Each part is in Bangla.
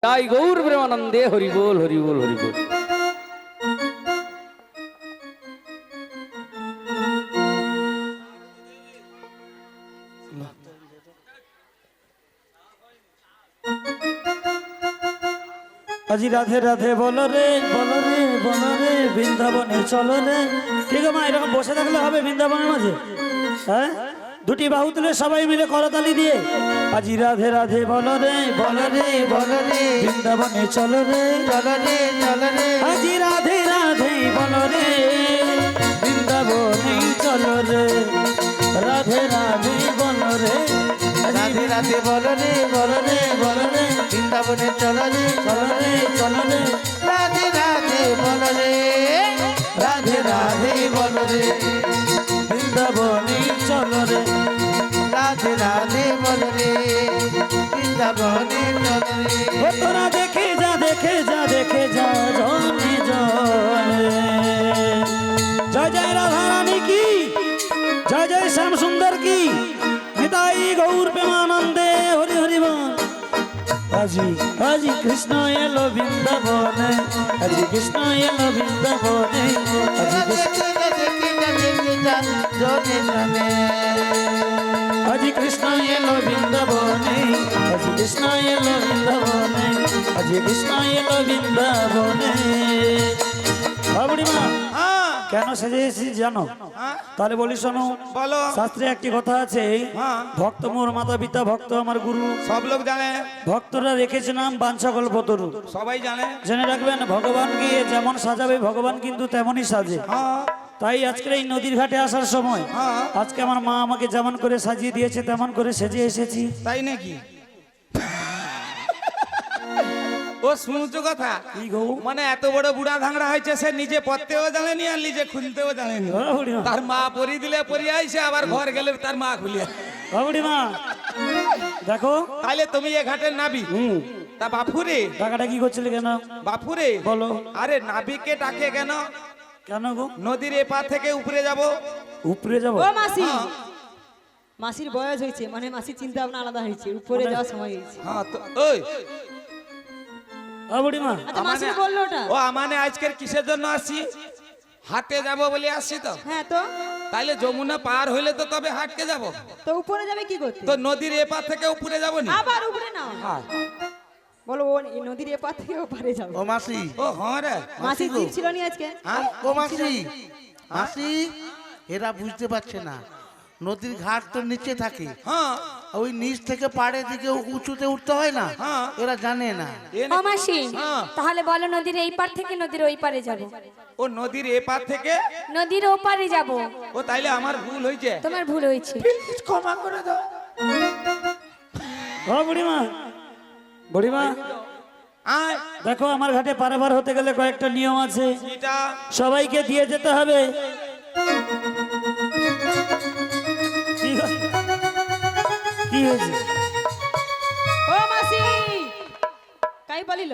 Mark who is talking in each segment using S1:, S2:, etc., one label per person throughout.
S1: তাই গৌর প্রেমানন্দে হরি বল হরি বল হরি বল।
S2: আজি রাধে রাধে বলো রে বলো রে বলো রে বৃন্দাবনে চলো রে। ঠিক আছে মা, এরকম বসে থাকলে হবে বৃন্দাবনের মাঝে? হ্যাঁ, দুটি বাহু তুলে সবাই মিলে করতালি দিয়ে আজি রাধে রাধে বলো রে বলো রে বলো রে বৃন্দাবনে চলো রে চলো রে চলো রে। আজি রাধে রাধে বলো রে বৃন্দাবনে চলো রে রাধে রাধে বলো রে রাধে রাধে বলো রে বলো রে বলো রে বৃন্দাবনে চলো রে চলো রে চলো রে রাধে রাধে বলো রে রাধে রাধে বলো রে বৃন্দাবনে চলো রে রাধে রাধে বলো রে বৃন্দাবনে চলো রে। ও তোরা দেখে যা দেখে যা দেখে যা জনে জনে। জয় জয় রাধা রানী কি, জয় জয় শ্যাম সুন্দর কি, নিতাই গৌর প্রেমানন্দে হরি হরি বল। আজি আজি কৃষ্ণ এলো বৃন্দাবনে, আজি কৃষ্ণ এলো বৃন্দাবনে, আজি কৃষ্ণ আজি কৃষ্ণ এলো বৃন্দাবনে, আজি কৃষ্ণ এলো বৃন্দাবনে, আজি কৃষ্ণ এলো বৃন্দাবনে। বাবুড়ি মা কেন সেজে এসেছি জানো? তাহলে বলি শোনো,
S3: বলো।
S2: শাস্ত্রে একটি কথা আছে, ভক্ত মোর মাতা পিতা ভক্ত আমার গুরু।
S3: সব লোক জানে,
S2: ভক্তরা রেখেছে নাম বাঞ্ছাকল্পতরু।
S3: সবাই জানে।
S2: জেনে রাখবেন ভগবানকে যেমন সাজাবে ভগবান কিন্তু তেমনই সাজে। তাই আজকের এই নদীর ঘাটে আসার সময় আজকে আমার মা আমাকে যেমন করে সাজিয়ে দিয়েছে তেমন করে সেজে এসেছি।
S3: তাই নাকি? ও শুনছো কথা,
S2: কি গো?
S3: মানে এত বড় বুড়া ধাংরা হয়েছে, সে নিজে পড়তেও জানেনি আর নিজে খুলতেও জানেনি। তার মা পরি দিলে পরি আইছে, আবার ঘর গেলে তার মা খুলিয়া।
S2: বাবুড়ি মা দেখো,
S3: তাহলে তুমি এ ঘাটের নাবি। তা বাপুরে
S2: টাকাটা কি করছিলে কেন?
S3: বাপুরে
S2: বলো।
S3: আরে নাবিকে ডাকে কেন?
S2: কেন গো?
S3: নদীর এপার থেকে উপরে যাব।
S2: উপরে যাবো?
S4: ও মাসি, মাসির বয়স হয়েছে, মানে মাসির চিন্তা ভাবনা আলাদা হয়েছে, উপরে যাওয়ার সময় হয়েছে।
S3: হ্যাঁ তো ওই
S2: বাবুড়ি মা
S4: আচ্ছা মাসি বললো ওটা।
S3: ও মানে আজকের কিসের জন্য আসছি? হাটে যাব বলে আসছি তো।
S4: হ্যাঁ তো
S3: তাইলে যমুনা পার হইলে তো তবে হাটকে যাব।
S4: তো উপরে যাবে কি করতে?
S3: তো নদীর এপার থেকে উপরে যাব নি?
S4: আবার উপরে না
S3: হ্যাঁ।
S4: বলো, ও এই নদীর এপার থেকে ওপারে যাবে।
S5: ও মাসি,
S3: ও হ্যাঁ রে।
S4: মাসি জিপ ছিল নি আজকে?
S3: হ্যাঁ?
S5: ও মাসি, মাসি এরা বুঝতে পারছে না, নদীর ঘাট তো নিচে থাকে,
S3: হ্যাঁ
S5: ওই নিচ থেকে পাড়ের দিকে উঁচুতে উঠতে হয় না,
S3: হ্যাঁ।
S5: এরা জানে না।
S3: এ
S6: ও
S3: নাকি?
S6: মাসি,
S3: হ্যাঁ।
S6: তাহলে বলো নদীর এই পার থেকে নদীর ওই পারে যাব।
S3: ও নদীর এপার থেকে
S6: নদীর ওপারে যাব।
S3: ও তাইলে আমার ভুল হয়েছে।
S6: তোমার ভুল হয়েছে।
S3: ক্ষমা করে দাও।
S2: ও বুড়িমা, বুড়িমা
S3: আয়
S2: দেখো, আমার ঘাটে পারাবার হতে গেলে কয়েকটা নিয়ম আছে,
S3: এটা
S2: সবাইকে দিয়ে যেতে হবে। কি হয়েছে?
S4: ও মাসি কাই বলিল?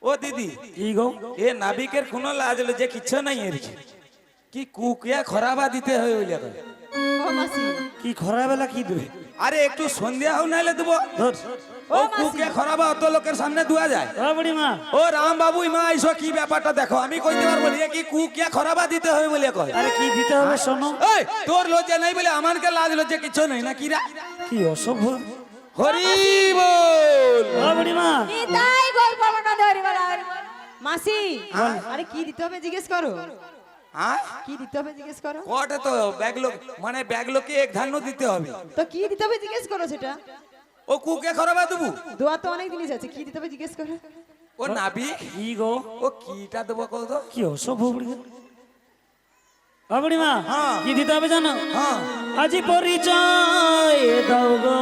S3: ও দিদি,
S2: কি গো?
S3: এ নাবিকের কোনো লাজ যে কিচ্ছু নাই এর কি কুকিয়া খরাবা দিতে হয় ওই জায়গায়।
S4: ও মাসি
S2: কি খরা বেলা কি দেবে?
S3: আরে একটু সন্ধ্যা হোক নাইলে দেবো।
S2: ধর।
S3: ও কুকিয়া খরাবা অত লোকের সামনে দেওয়া যায়?
S2: ও বুড়িমা,
S3: ও রাম বাবু মা এইসব কি ব্যাপারটা দেখো, আমি কইতে পারবো না কি কুকিয়া খরাবা দিতে হবে বলে কয়।
S2: আরে কি দিতে হবে শোনো।
S3: এই তোর লজ্জা নাই বলে আমানকে লাজ লজ্জা কিছু নাই না কিরা?
S2: কি অসভ্য।
S3: হরি বল।
S2: ও বুড়িমা,
S6: তাই গৌর প্রেমানন্দে হরি বল হরি বল।
S4: মাসি, আরে কি দিতে হবে জিজ্ঞেস করো।
S3: হ্যাঁ
S4: কি দিতে হবে জিজ্ঞেস করো।
S3: কটে তো ব্যাগলোক মানে ব্যাগলোকে এক ধান্য দিতে হবে।
S4: তো কি দিতে হবে জিজ্ঞেস করো সেটা।
S3: ও কুকে খরাবা দেবো?
S4: দোয়া তো অনেক জিনিস আছে, কি দিতে হবে জিজ্ঞেস করো।
S3: ও নাবি
S2: কি গো?
S3: ও কিটা দেবো কও তো?
S2: কি অসভ্য বুড়িমা। ও বুড়িমা,
S3: হ্যাঁ।
S2: কি দিতে হবে জানো?
S3: হ্যাঁ
S2: আজি পরিচয় দাও গো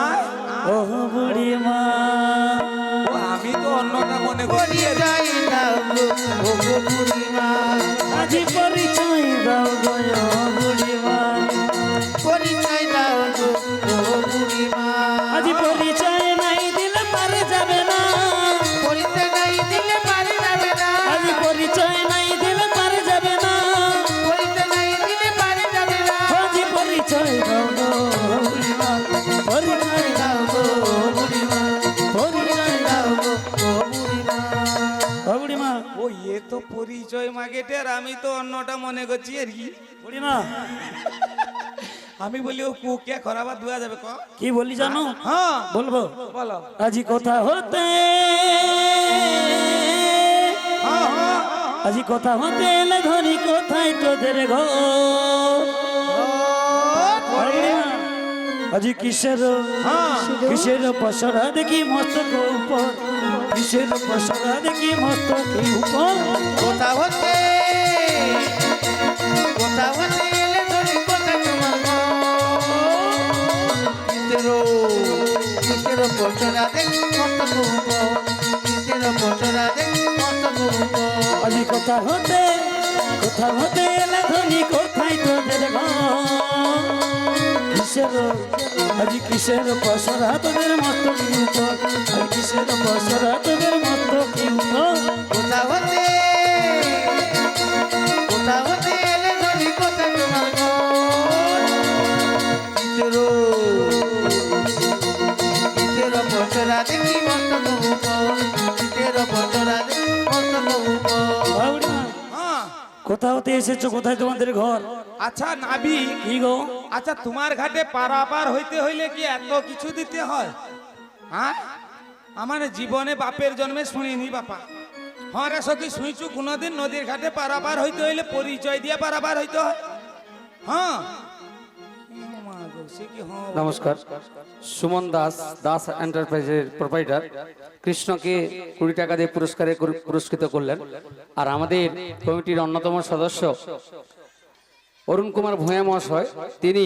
S3: আয়।
S2: ও বুড়িমা।
S3: ও আমি তো অন্যটা মনে করি।
S5: যাই না গো, ও গো বুড়িমা,
S2: আজি পরিচয় দাও গো ও বুড়িমা।
S5: পরিচয় দাও গো, ও বুড়িমা,
S2: আজি পরিচয় নাই দিলে পারে যাবে না।
S5: পরিচয় নাই দিলে পারে যাবে না,
S2: আজি পরিচয় নাই দিলে পারে যাবে না।
S5: পরিচয় নাই দিলে পারে যাবে না,
S2: আজি পরিচয় দাও গো বুড়িমা, পরিচয় দাও গো বুড়িমা,
S3: তো পরিচয় মাগেটে আর আমি তো অন্যটা মনে করছি আর কি।
S2: বুড়িমা
S3: আমি বলি ও কুকে খরাবার ধোয়া যাবে ক
S2: কি বলি জানো?
S3: হ্যাঁ
S2: বলবো
S3: বলো।
S2: আজি কথা হতে
S3: হ্যাঁ হ্যাঁ
S2: আজি কথা হতে এলে ধরি কোথায় তোদের ঘর? আজি কিসের কিসের পসরা দেখি মস্তক উপর, কিসের পসরা দেখি মস্তক উপর।
S5: কোথা হতে এলে ধরি কোথায় তোমার ঘর? কিসেরও পছরা দেখ মস্তক উপর, কিসেরও পছরা দেখ মস্তক উপর।
S2: আজি কথা হতে এলে ধরি কোথায় তোদের ঘর? কিসের আজি কিসের পসরা তোদের মস্তক উপর, আজি কিসের পসরা তোদের মস্তক উপর।
S5: কোথা হতে এলে ধরি কোথায় তোমার ঘর? কিসেরও পছরা দেখি মস্তক উপর, কিসেরও পছরা দেখি মস্তক উপর।
S3: হ্যাঁ।
S2: কোথা হতে এসেছো? কোথায় তোমাদের ঘর?
S3: আচ্ছা নাবি,
S2: কি গো?
S3: আচ্ছা তোমার ঘাটে পারাপার হইতে হইলে কি এত কিছু দিতে হয়? হ্যাঁ আমার জীবনে বাপের জন্মে শুনিনি বাপা। হ্যাঁ রে সখী শুইছু কোনোদিন নদীর ঘাটে পারাপার হইতে হইলে পরিচয় দিয়ে পারাপার হইতে হয়? হ্যাঁ সে কি হ্যাঁ
S1: নমস্কার, সুমন দাস, দাস এন্টারপ্রাইজের প্রোপাইটার কৃষ্ণকে 20 টাকা দিয়ে পুরস্কৃত করলেন। আর আমাদের কমিটির অন্যতম সদস্য অরুণ কুমার ভূঁয়া মহাশয়, তিনি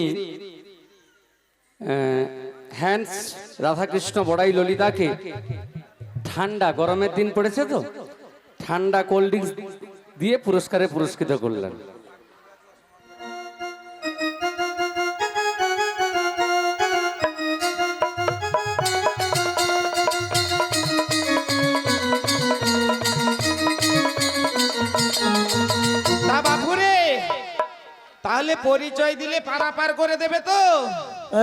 S1: হ্যান্ডস রাধাকৃষ্ণ বড়াই ললিতাকে ঠান্ডা, গরমের দিন পড়েছে তো, ঠান্ডা কোল্ড ড্রিঙ্কস দিয়ে পুরস্কৃত করলেন।
S3: তা বাপুরে তাহলে পরিচয় দিলে পারাপার করে দেবে তো?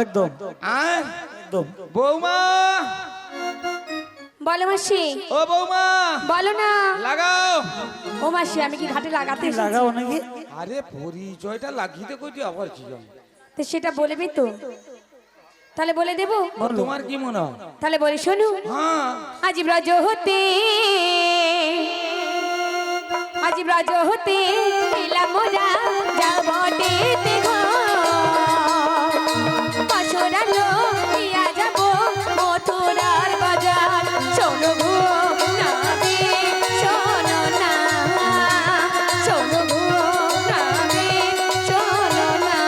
S2: একদম
S3: হ্যাঁ
S2: একদম।
S3: বৌমা,
S6: বলো মাসি,
S3: ও বৌমা
S6: বলো না।
S3: লাগাও।
S6: ও মাসি, আমি কি ঘাটে লাগাতে এসেছি?
S2: লাগাও নাকি?
S3: আরে পরিচয়টা লাগিয়ে কইটি আবার কি জানো?
S6: তো সেটা বলবি তো? তাহলে বলে দেবো।
S3: তোমার কি মনে হয়?
S6: তাহলে বলি শোনো।
S3: হ্যাঁ
S6: আজি ব্রজ হতে এলাম মোরা যাব ডেতে ঘর, পাশরালো ইয়া যাব মথুরার বাজার। শোনো গো নাবি শোনো না, শোনো গো নাবি শোনো না।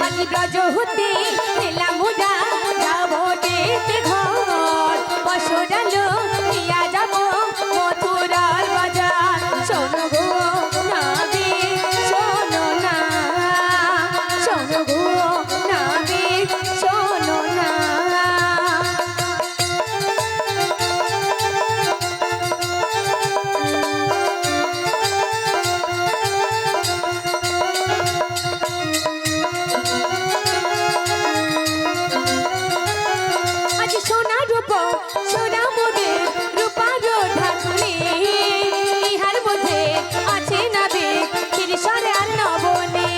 S6: আজি ব্রজ হতে এলাম মোরা যাব ডেতে ঘর, পাশরালো ইয়া যাব মথুরার বাজার। শোনো গো নাবি শোনো না, শোনো গো নাবি শোনো না। আজি সোনা রূপ সোনা মোদে রূপার ঢাকুনি, ইহার মধ্যে আছে নাবে ক্ষীরসরে আর নবনে।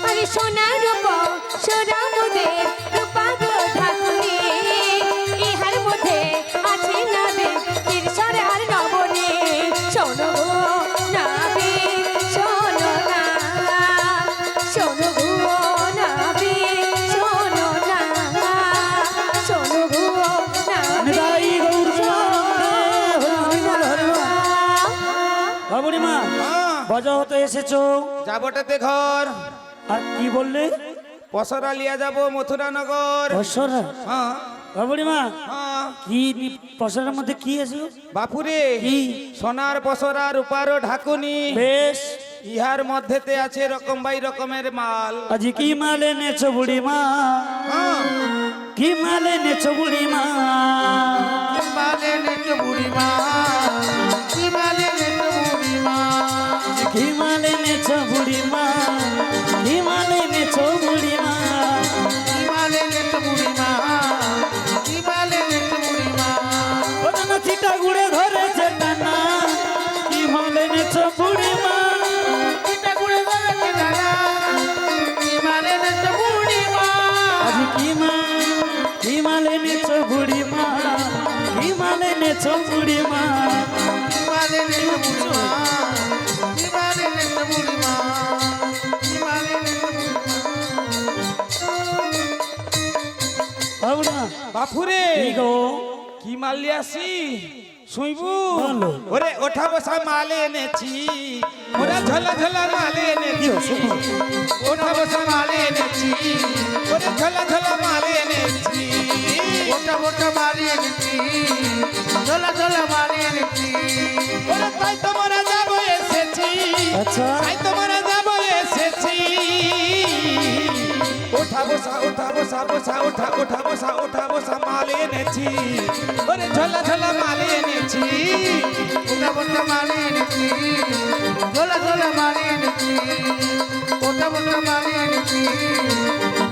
S6: আরে সোনা রূপ সোনা মোদে রূপার ঢাকুনি, ইহার মধ্যে আছে নাবে ক্ষীরসরে আর নবনে। শোনো গো নাবি শোনো না, শোনো গো নাবি শোনো না, শোনো গো নাবি
S2: নিতাই গৌর বাবুড়ি মা,
S3: হ্যাঁ
S2: বাজা হতে এসেছো?
S3: যাবটাতে ঘর,
S2: আর কি বললে?
S3: পসরা লিয়া যাব মথুরা নগর।
S2: পসরা?
S3: হ্যাঁ
S2: বাবুড়ি মা,
S3: হ্যাঁ
S2: কি পসরার মধ্যে কি আছে?
S3: বাপুরে
S2: কি?
S3: সোনার পসরা রূপার ঢাকুনি।
S2: বেশ
S3: ইহার মধ্যেতে আছে রকম বাই রকমের মাল।
S2: আজি কি মাল এনেছো বুড়ি মা,
S3: হ্যাঁ,
S2: কি মাল এনেছো বুড়ি মা,
S5: মালে নেটো বুড়ি মা, কি মালে নেটো বুড়ি মা,
S2: কি মাল এনেছো বুড়ি মা, কি মাল এনেছো বুড়ি মা,
S5: কি মালে নেটো বুড়ি মা, কি মালে নেটো বুড়ি মা,
S2: ওটা চিটা গুড়ে ধরেছে টানা, কি মাল এনেছো বুড়ি মা,
S5: এটা গুড়ে ধরেছে দাদা, কি মালে নেটো বুড়ি মা,
S2: আজি কি মাল এনেছো বুড়ি মা, কি মাল এনেছো বুড়ি মা,
S5: কি মালে নেটো বুড়ি মা, কি মালে নেটো বুড়ি মা, কি মালে নেটো বুড়ি মা।
S2: বাবুরা
S3: বাপুরে
S2: কি গো,
S3: কি মাল নিয়ে আসি শুইবু?
S2: বলো।
S3: ওরে ওঠা বসা মাল এনেছি, ওরে ঝোলা ঝোলা মাল এনেছি, ওঠা বসা মাল এনেছি, ওরে ঝোলা ঝোলা মাল এনেছি।
S5: মোটা মোটা মারিয়ে নিচ্ছি, ঝোলা ঝোলা মারিয়ে নিচ্ছি,
S3: ওরে তাই তোমরা যাবো এসেছি,
S2: আচ্ছা
S3: তাই তোমরা যাবো এসেছি। ওঠা বসা ওঠা বসা বসা ওঠা ওঠা বসা ওঠা বসা মাল এনেছি, ওরে ঝোলা ঝোলা মাল এনেছি।
S5: মোটা মোটা মারিয়ে নিচ্ছি, ঝোলা ঝোলা মারিয়ে নিচ্ছি, মোটা মোটা মারিয়ে নিচ্ছি,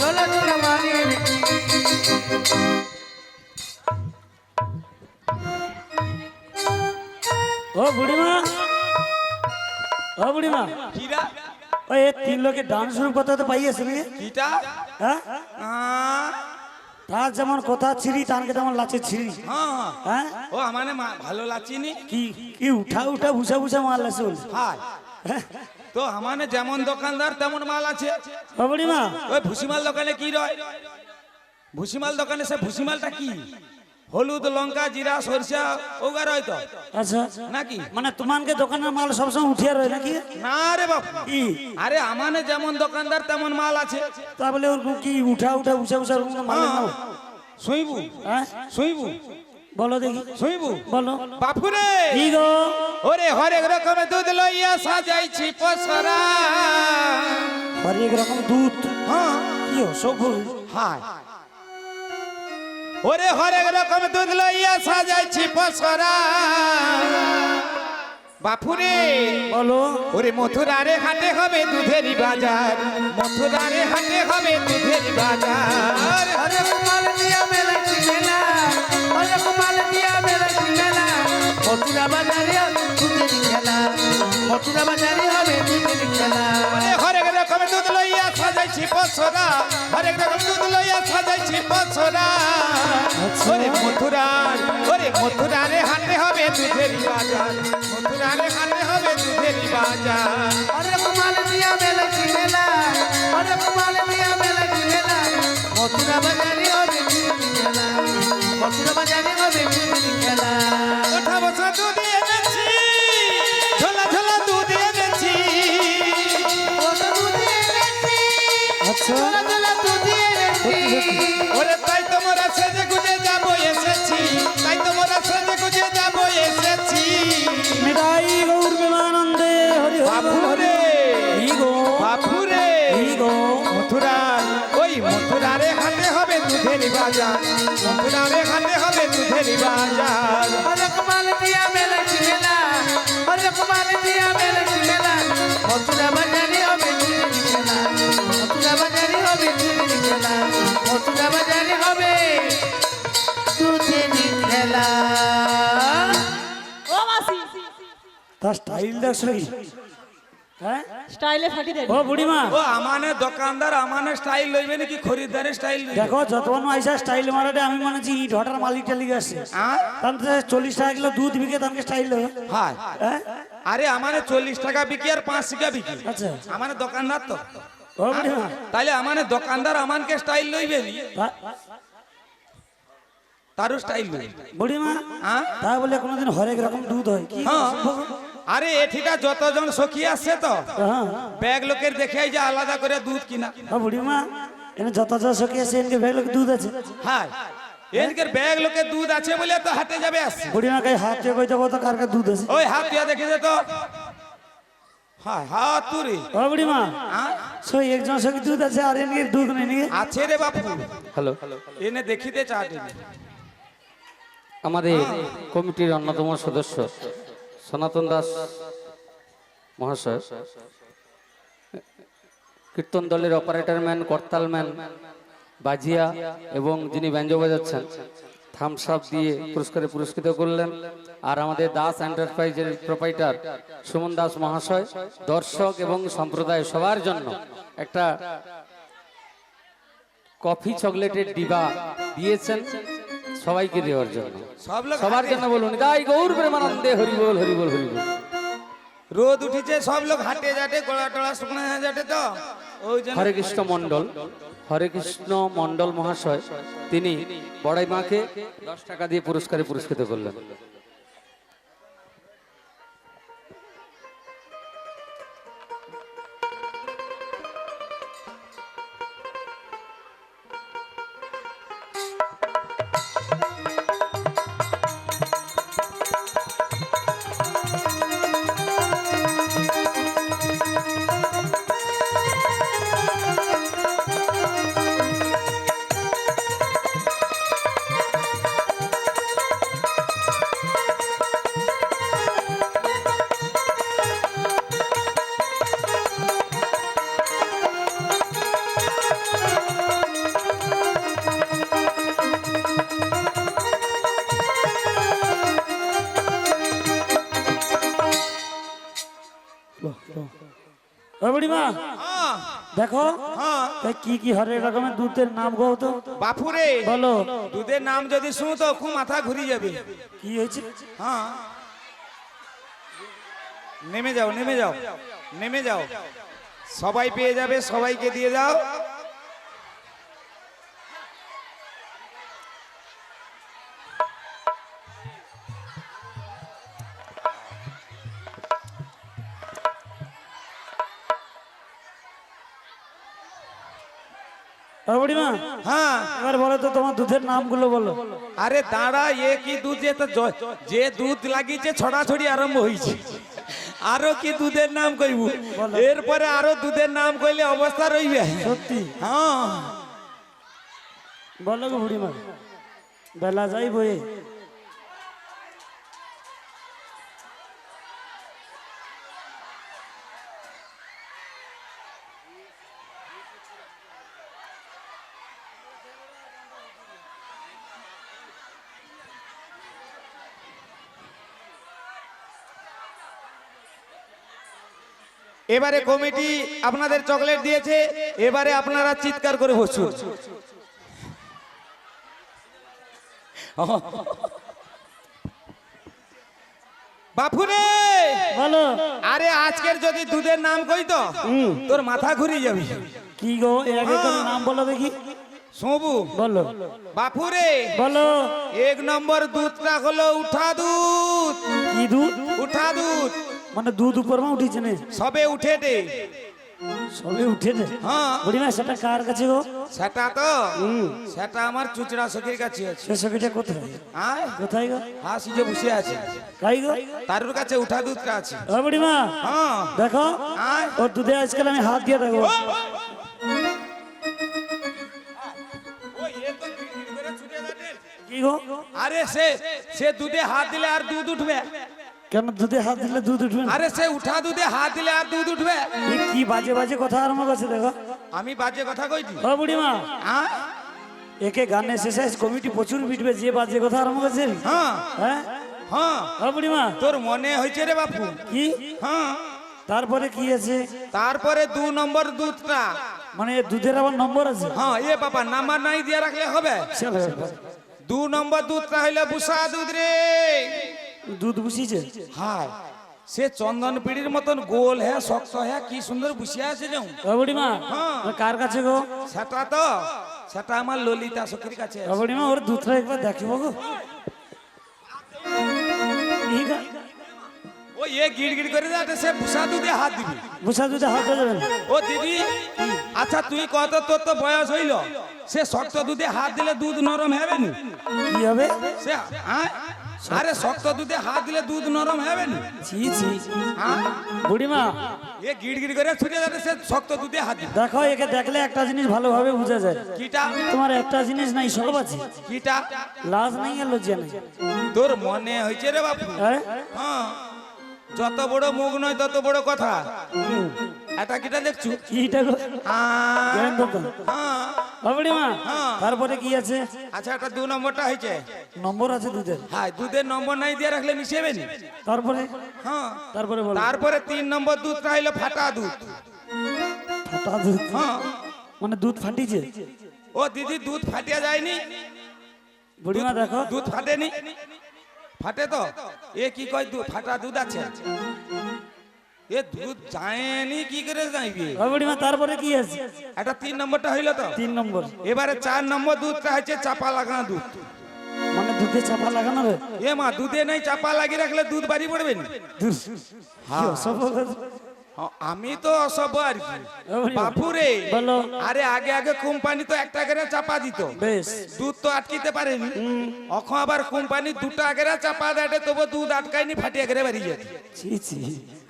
S5: ঝোলা ঝোলা মারিয়ে নিচ্ছি।
S2: ও বুড়িমা, ও বুড়িমা,
S3: কিরা
S2: ওই এ তিন লোকে ডান্স শুরু করতে তো পাইয়েছে নাকি?
S3: কিটা
S2: হ্যাঁ,
S3: আহ,
S2: তার যেমন কথা ছিড়ি টানকে তেমন লাচে ছিড়ি।
S3: হ্যাঁ
S2: হ্যাঁ,
S3: ও আমানে ভালো লাগছিনি।
S2: কি কি উঠা উঠা ভুষা ভুষা মাল আছে বলছে।
S3: হাই তো আমানে যেমন দোকানদার তেমন মাল আছে।
S2: ও বুড়িমা,
S3: ওই ভুসিমাল দোকানে কি রয়? ভুসিমাল দোকানে সে ভুসিমালটা কি? হলুদ লঙ্কা জিরা সরিষা ওগার হয় তো
S2: আচ্ছা
S3: নাকি?
S2: মানে তোমাকে দোকানের মাল সবসময় উঠিয়ে রয় নাকি?
S3: না রে বাবু,
S2: কি
S3: আরে আমানে যেমন দোকানদার তেমন মাল আছে।
S2: তা বলে ওর কি উঠা উঠা ভুষা ভুষা মাল নাও?
S3: শুইবু
S2: হ্যাঁ,
S3: শুইবু
S2: বলো দেখি,
S3: শুইবু
S2: বলো
S3: বাপুরে।
S2: কি গো,
S3: ওরে হরেক রকমের দুধ লইয়া সাজাইছি পসরা।
S2: হরেক রকম দুধ,
S3: হ্যাঁ
S2: কি সব
S3: হাই ওরে হরেক রকম দুধ লইয়া সাজাইছি পসরা। বাপুরে
S2: বলো
S3: ওরে মথুরারে হাটে হবে দুধেরই বাজার, মথুরারে হাটে হবে দুধেরই বাজার।
S5: अरे कुमार दिया मेरा चिमेला, अरे कुमार दिया मेरा चिमेला, मथुरा बाजारे दूधे निकला, मथुरा बाजारे हमें दूधे निकला।
S3: ওরে হরেক রকম দুধ লইয়া সাজাইছি পসরা, হরেক রকম দুধ লইয়া সাজাইছি পসরা। ওরে মথুরারে হাটে হবে দুধেরই বাজার, মথুরারে হাটে হবে দুধেরই বাজার।
S5: अरे कुमार दिया मेरा चिमेला, अरे कुमार दिया मेरा चिमेला, मथुरा बाजारे हमें दूधे निकला, मथुरा बाजारे हमें दूधे निकला।
S3: ওঠা বসা দুধ এনেছি, ঝোলা ঝোলা দুধ এনেছি।
S5: वो तो दूधे लेती,
S2: আচ্ছা
S5: चला चला दूधे लेती।
S3: ওরে তাই তোমরা সেজে গুজে যাবো এসেছি, তাই তোমরা সেজে গুজে যাবো এসেছি।
S2: মিঠাই গৌর বিমানন্দে হরি হরি
S3: বাপুরে
S2: কি গো,
S3: বাপুরে
S2: কি গো,
S3: মথুরা, ওই মথুরারে হাটে হবে দুধেরই বাজার, মথুরারে হাটে হবে দুধেরই বাজার।
S5: अरे कुमार दिया मेरा चिमेला, अरे कुमार दिया मेरा चिमेला, मथुरा बाजारे हमें दूधे निकला, मथुरा बाजारे हमें दूधे निकला, मथुरा बाजारे हमें दूधे निकला।
S4: ও মাসি
S2: তার স্টাইল দেখছো কি? হ্যাঁ,
S4: স্টাইলে ফাটি দেবে।
S2: ও বুড়িমা
S3: ও আমানে দোকানদার আমানে স্টাইল লইবে নাকি খরিদ্দারের স্টাইল লইবে?
S2: দেখো যতক্ষণ আইসা স্টাইল মারাটে আমি মনে হচ্ছি ইট হটার মালিকটা লিগে আসছে।
S3: হ্যাঁ
S2: তার 40 টাকা কিলো দুধ বিকে তাকে স্টাইল হবে।
S3: হাই
S2: হ্যাঁ,
S3: আরে আমানে 40 টাকা বিকি আর 5 টাকা বিকি,
S2: আচ্ছা
S3: আমানে দোকানদার তো।
S2: ও বুড়িমা
S3: তাইলে আমানে দোকানদার আমানকে স্টাইল লইবে নি, তারও স্টাইল লইবে।
S2: বুড়িমা
S3: হ্যাঁ
S2: তা বলে কোনোদিন হরেক রকম দুধ হয় কি?
S3: হ্যাঁ আরে এঠিকা যতজন সখী আসছে তো
S2: হ্যাঁ,
S3: ব্যাগ লোকের দেখে যে আলাদা করে দুধ কিনা।
S2: ও বুড়িমা এনে যত যত সখী আছে এনকে ভেলো দুধ আছে।
S3: হ্যাঁ এনকের ব্যাগ লোকের দুধ আছে বলে তো হাটে যাবে আসছে।
S2: বুড়িমা কই হাত দিয়ে কইতে কত কার কার দুধ আছে?
S3: ওই হাত দিয়া দেখে যে তো হ্যাঁ হ্যাঁ তুই
S2: ও বুড়িমা সই একজন সঙ্গে দুধ আছে আর এনে দুধ নেই নাকি
S3: আছে রে বাপু
S1: হ্যালো,
S3: এনে দেখিতে চাটি
S1: আমাদের কমিটির অন্যতম সদস্য সনাতন দাস মহাশয়, কীর্তন দলের অপারেটর ম্যান, করতাল ম্যান, বাজিয়া এবং যিনি ব্যঞ্জো বাজাচ্ছেন থামস আপ দিয়ে পুরস্কারে পুরস্কৃত করলেন। আর আমাদের দাস এন্টারপ্রাইজের প্রোপাইটার সুমন দাস মহাশয় দর্শক এবং সম্প্রদায় সবার জন্য একটা কফি চকলেটের ডিবা দিয়েছেন সবাইকে দেওয়ার জন্য,
S3: সব লোক
S1: সবার জন্য বলুন তাই গৌর প্রেমানন্দে হরিবোল হরিবোল হরিবোল।
S3: রোদ উঠিছে, সব লোক হাটে যাটে গোড়া টোড়া শুকনো হয়ে যাটে, তো ওই জন্য
S1: হরে কৃষ্ণ মন্ডল, হরে কৃষ্ণ মন্ডল মহাশয় তিনি বড়াই মাকে 10 টাকা দিয়ে পুরস্কারে পুরস্কৃত করলেন।
S2: ও বুড়িমা
S3: হ্যাঁ
S2: দেখো
S3: হ্যাঁ
S2: তাই কি কি হরেক রকমের দুধের নাম গো তো
S3: বাপুরে
S2: বলো
S3: দুধের নাম যদি শুনো তো খুব মাথা ঘুরে যাবে।
S2: কি হয়েছে
S3: হ্যাঁ নেমে যাও নেমে যাও নেমে যাও, সবাই পেয়ে যাবে, সবাইকে দিয়ে দাও।
S2: ও বুড়িমা
S3: হ্যাঁ
S2: এবার বলো তো তোমার দুধের নামগুলো বলো
S3: আরে দাঁড়া, এ কি দুধ, যে দুধ লাগিয়েছে ছড়াছড়ি আরম্ভ হয়েছে, আরো কি দুধের নাম কইব, এরপরে আরো দুধের নাম কইলে অবস্থা রইবে।
S2: সত্যি
S3: হ্যাঁ
S2: বলো গো বুড়িমা বেলা যাই বয়ে
S3: এবারে কমিটি আপনাদের চকলেট দিয়েছে, এবারে আপনারা চিৎকার করে বসুন। বাপুরে
S2: বলো
S3: আরে আজকের যদি দুধের নাম কই তো তোর মাথা ঘুরে যাবে।
S2: কি গো এর আগে কোনো নাম বলো দেখি
S3: শোবু
S2: বলো
S3: বাপুরে
S2: বলো
S3: 1 নম্বর দুধটা হলো উঠা দুধ,
S2: কি দুধ
S3: উঠা দুধ
S2: মানে দুধ উপর মা উঠেছে না
S3: সবে উঠে দে।
S2: সবে উঠেছে
S3: হ্যাঁ
S2: বুড়িমা সেটা কার কাছে গো
S3: সেটা তো সেটা আমার চুচড়া সখীর কাছে আছে।
S2: সে সখীটা কোথায়
S3: আয়
S2: কোথায় গো
S3: হ্যাঁ সিজে বসে আছে,
S2: কাই গো
S3: তারুর কাছে উঠা দুধটা আছে।
S2: ও বুড়িমা
S3: হ্যাঁ
S2: দেখো
S3: আয়
S2: ওর দুধে আজকাল আমি হাত দিয়ে দেখো
S3: ওই এ তো গিড়গিড় করে ছুটে যাচ্ছে।
S2: কি গো
S3: আরে সে দুধে হাত দিলে আর দুধ উঠবে,
S2: কেন দুধে হাত দিলে দুধ উঠবে না
S3: আরে সে উঠা দুধে হাত দিলে আর দুধ উঠবে।
S2: এ কি বাজে বাজে কথা আরম্ভ করছে দেখো
S3: আমি বাজে কথা কইছি?
S2: ও বুড়িমা
S3: হ্যাঁ
S2: একে গানে শেষে কমিটি প্রচুর পিটবে যে বাজে কথা আরম্ভ করছে
S3: হ্যাঁ
S2: হ্যাঁ
S3: হ্যাঁ
S2: ও বুড়িমা
S3: তোর মনে হয়েছে রে বাপু?
S2: কি
S3: হ্যাঁ
S2: তারপরে কি আছে
S3: তারপরে 2 নম্বর দুধটা,
S2: মানে এ দুধের আবার নম্বর আছে
S3: হ্যাঁ এ বাবা নাম্বার নাই দিয়ে রাখলে হবে।
S2: চলো
S3: 2 নম্বর দুধটা হইলো বুসা দুধ রে।
S2: দুধ বসিয়েছে
S3: হায় সে চন্দন পিড়ির মতন গোল হ্যাঁ শক্ত হ্যাঁ কি সুন্দর বসিয়া আছে যাও।
S2: ও বুড়িমা
S3: হ্যাঁ।
S2: ওর কার কাছে গো
S3: সেটা তো সেটা আমার ললিতা সখীর কাছে
S2: ও
S3: আছে।
S2: বুড়িমা ওর দুধটা একবার দেখিব গো ঠিক আছে
S3: ও এ গিড়গিড় করে যাচ্ছে, সে বুসা দুধে হাত দিবি।
S2: বুসা দুধে হাত দেবেন
S3: ও দিদি আচ্ছা তুই কত, তোর তো বয়স হইল, সে শক্ত দুধে হাত দিলে দুধ নরম হবে না?
S2: কি হবে
S3: সে হ্যাঁ আরে শক্ত দুধে হাত দিলে দুধ নরম হবে না।
S2: ছি ছি
S3: হ্যাঁ
S2: বুড়িমা
S3: এ গিড় গিড় করে ছুটে যাবে, সে শক্ত দুধে হাত দিবে।
S2: দেখো একে দেখলে একটা জিনিস ভালোভাবে বোঝা যায়,
S3: কিটা
S2: তোমার একটা জিনিস নাই, সব আছে,
S3: কিটা
S2: লাজ নাই আর লজ্জা নাই।
S3: তোর মনে হয়েছে রে বাপু?
S2: হ্যাঁ?
S3: হ্যাঁ, যত বড় মুখ নয় তত বড় কথা। এটা কিটা দেখছু?
S2: কিটা গো? জ্ঞান দাও তো।
S3: হ্যাঁ,
S2: ও বুড়িমা,
S3: হ্যাঁ।
S2: তারপরে কি আছে?
S3: আচ্ছা এটা 2 নম্বরটা হয়েছে।
S2: নম্বর আছে দুধের?
S3: হ্যাঁ, দুধের নম্বর নাই দিয়ে রাখলে মিশেবে নি।
S2: তারপরে
S3: হ্যাঁ,
S2: তারপরে বলো।
S3: তারপরে 3 নম্বর দুধটা হইলো ফাটা দুধ।
S2: ফাটা দুধ?
S3: হ্যাঁ,
S2: মানে দুধ ফাটিছে?
S3: ও দিদি দুধ ফাটিয়া যায়নি,
S2: বুড়িমা দেখো,
S3: দুধ ফাটেনি। ফাটে তো, এ কি কয় দুধ ফাটা দুধ আছে? এ দুধ যায়নি কি করে যাইবে?
S2: ও বুড়িমা তারপরে কি আছে?
S3: এটা 3 নম্বরটা হইলো তো।
S2: 3 নম্বর
S3: এবারে 4 নম্বর দুধটা হচ্ছে চাপা লাগানো দুধ।
S2: মানে দুধে চাপা লাগানো রে?
S3: এ মা, দুধে নাই চাপা লাগিয়ে রাখলে দুধ বাড়ি পড়বে না।
S2: দুধ কি অসভ্য কথা।
S3: হ্যাঁ, আমি তো অসভ্য আর কি
S2: ও বুড়িমা,
S3: বাপুরে।
S2: বলো।
S3: আরে আগে আগে কোম্পানি তো একটা করে চাপা দিত,
S2: বেশ,
S3: দুধ তো আটকিতে পারেনি। এখন আবার কোম্পানি 2টা করে চাপা দেয়, তবু দুধ আটকায়নি, ফাটিয়ে করে বেরিয়ে যেত।
S2: ছি ছি।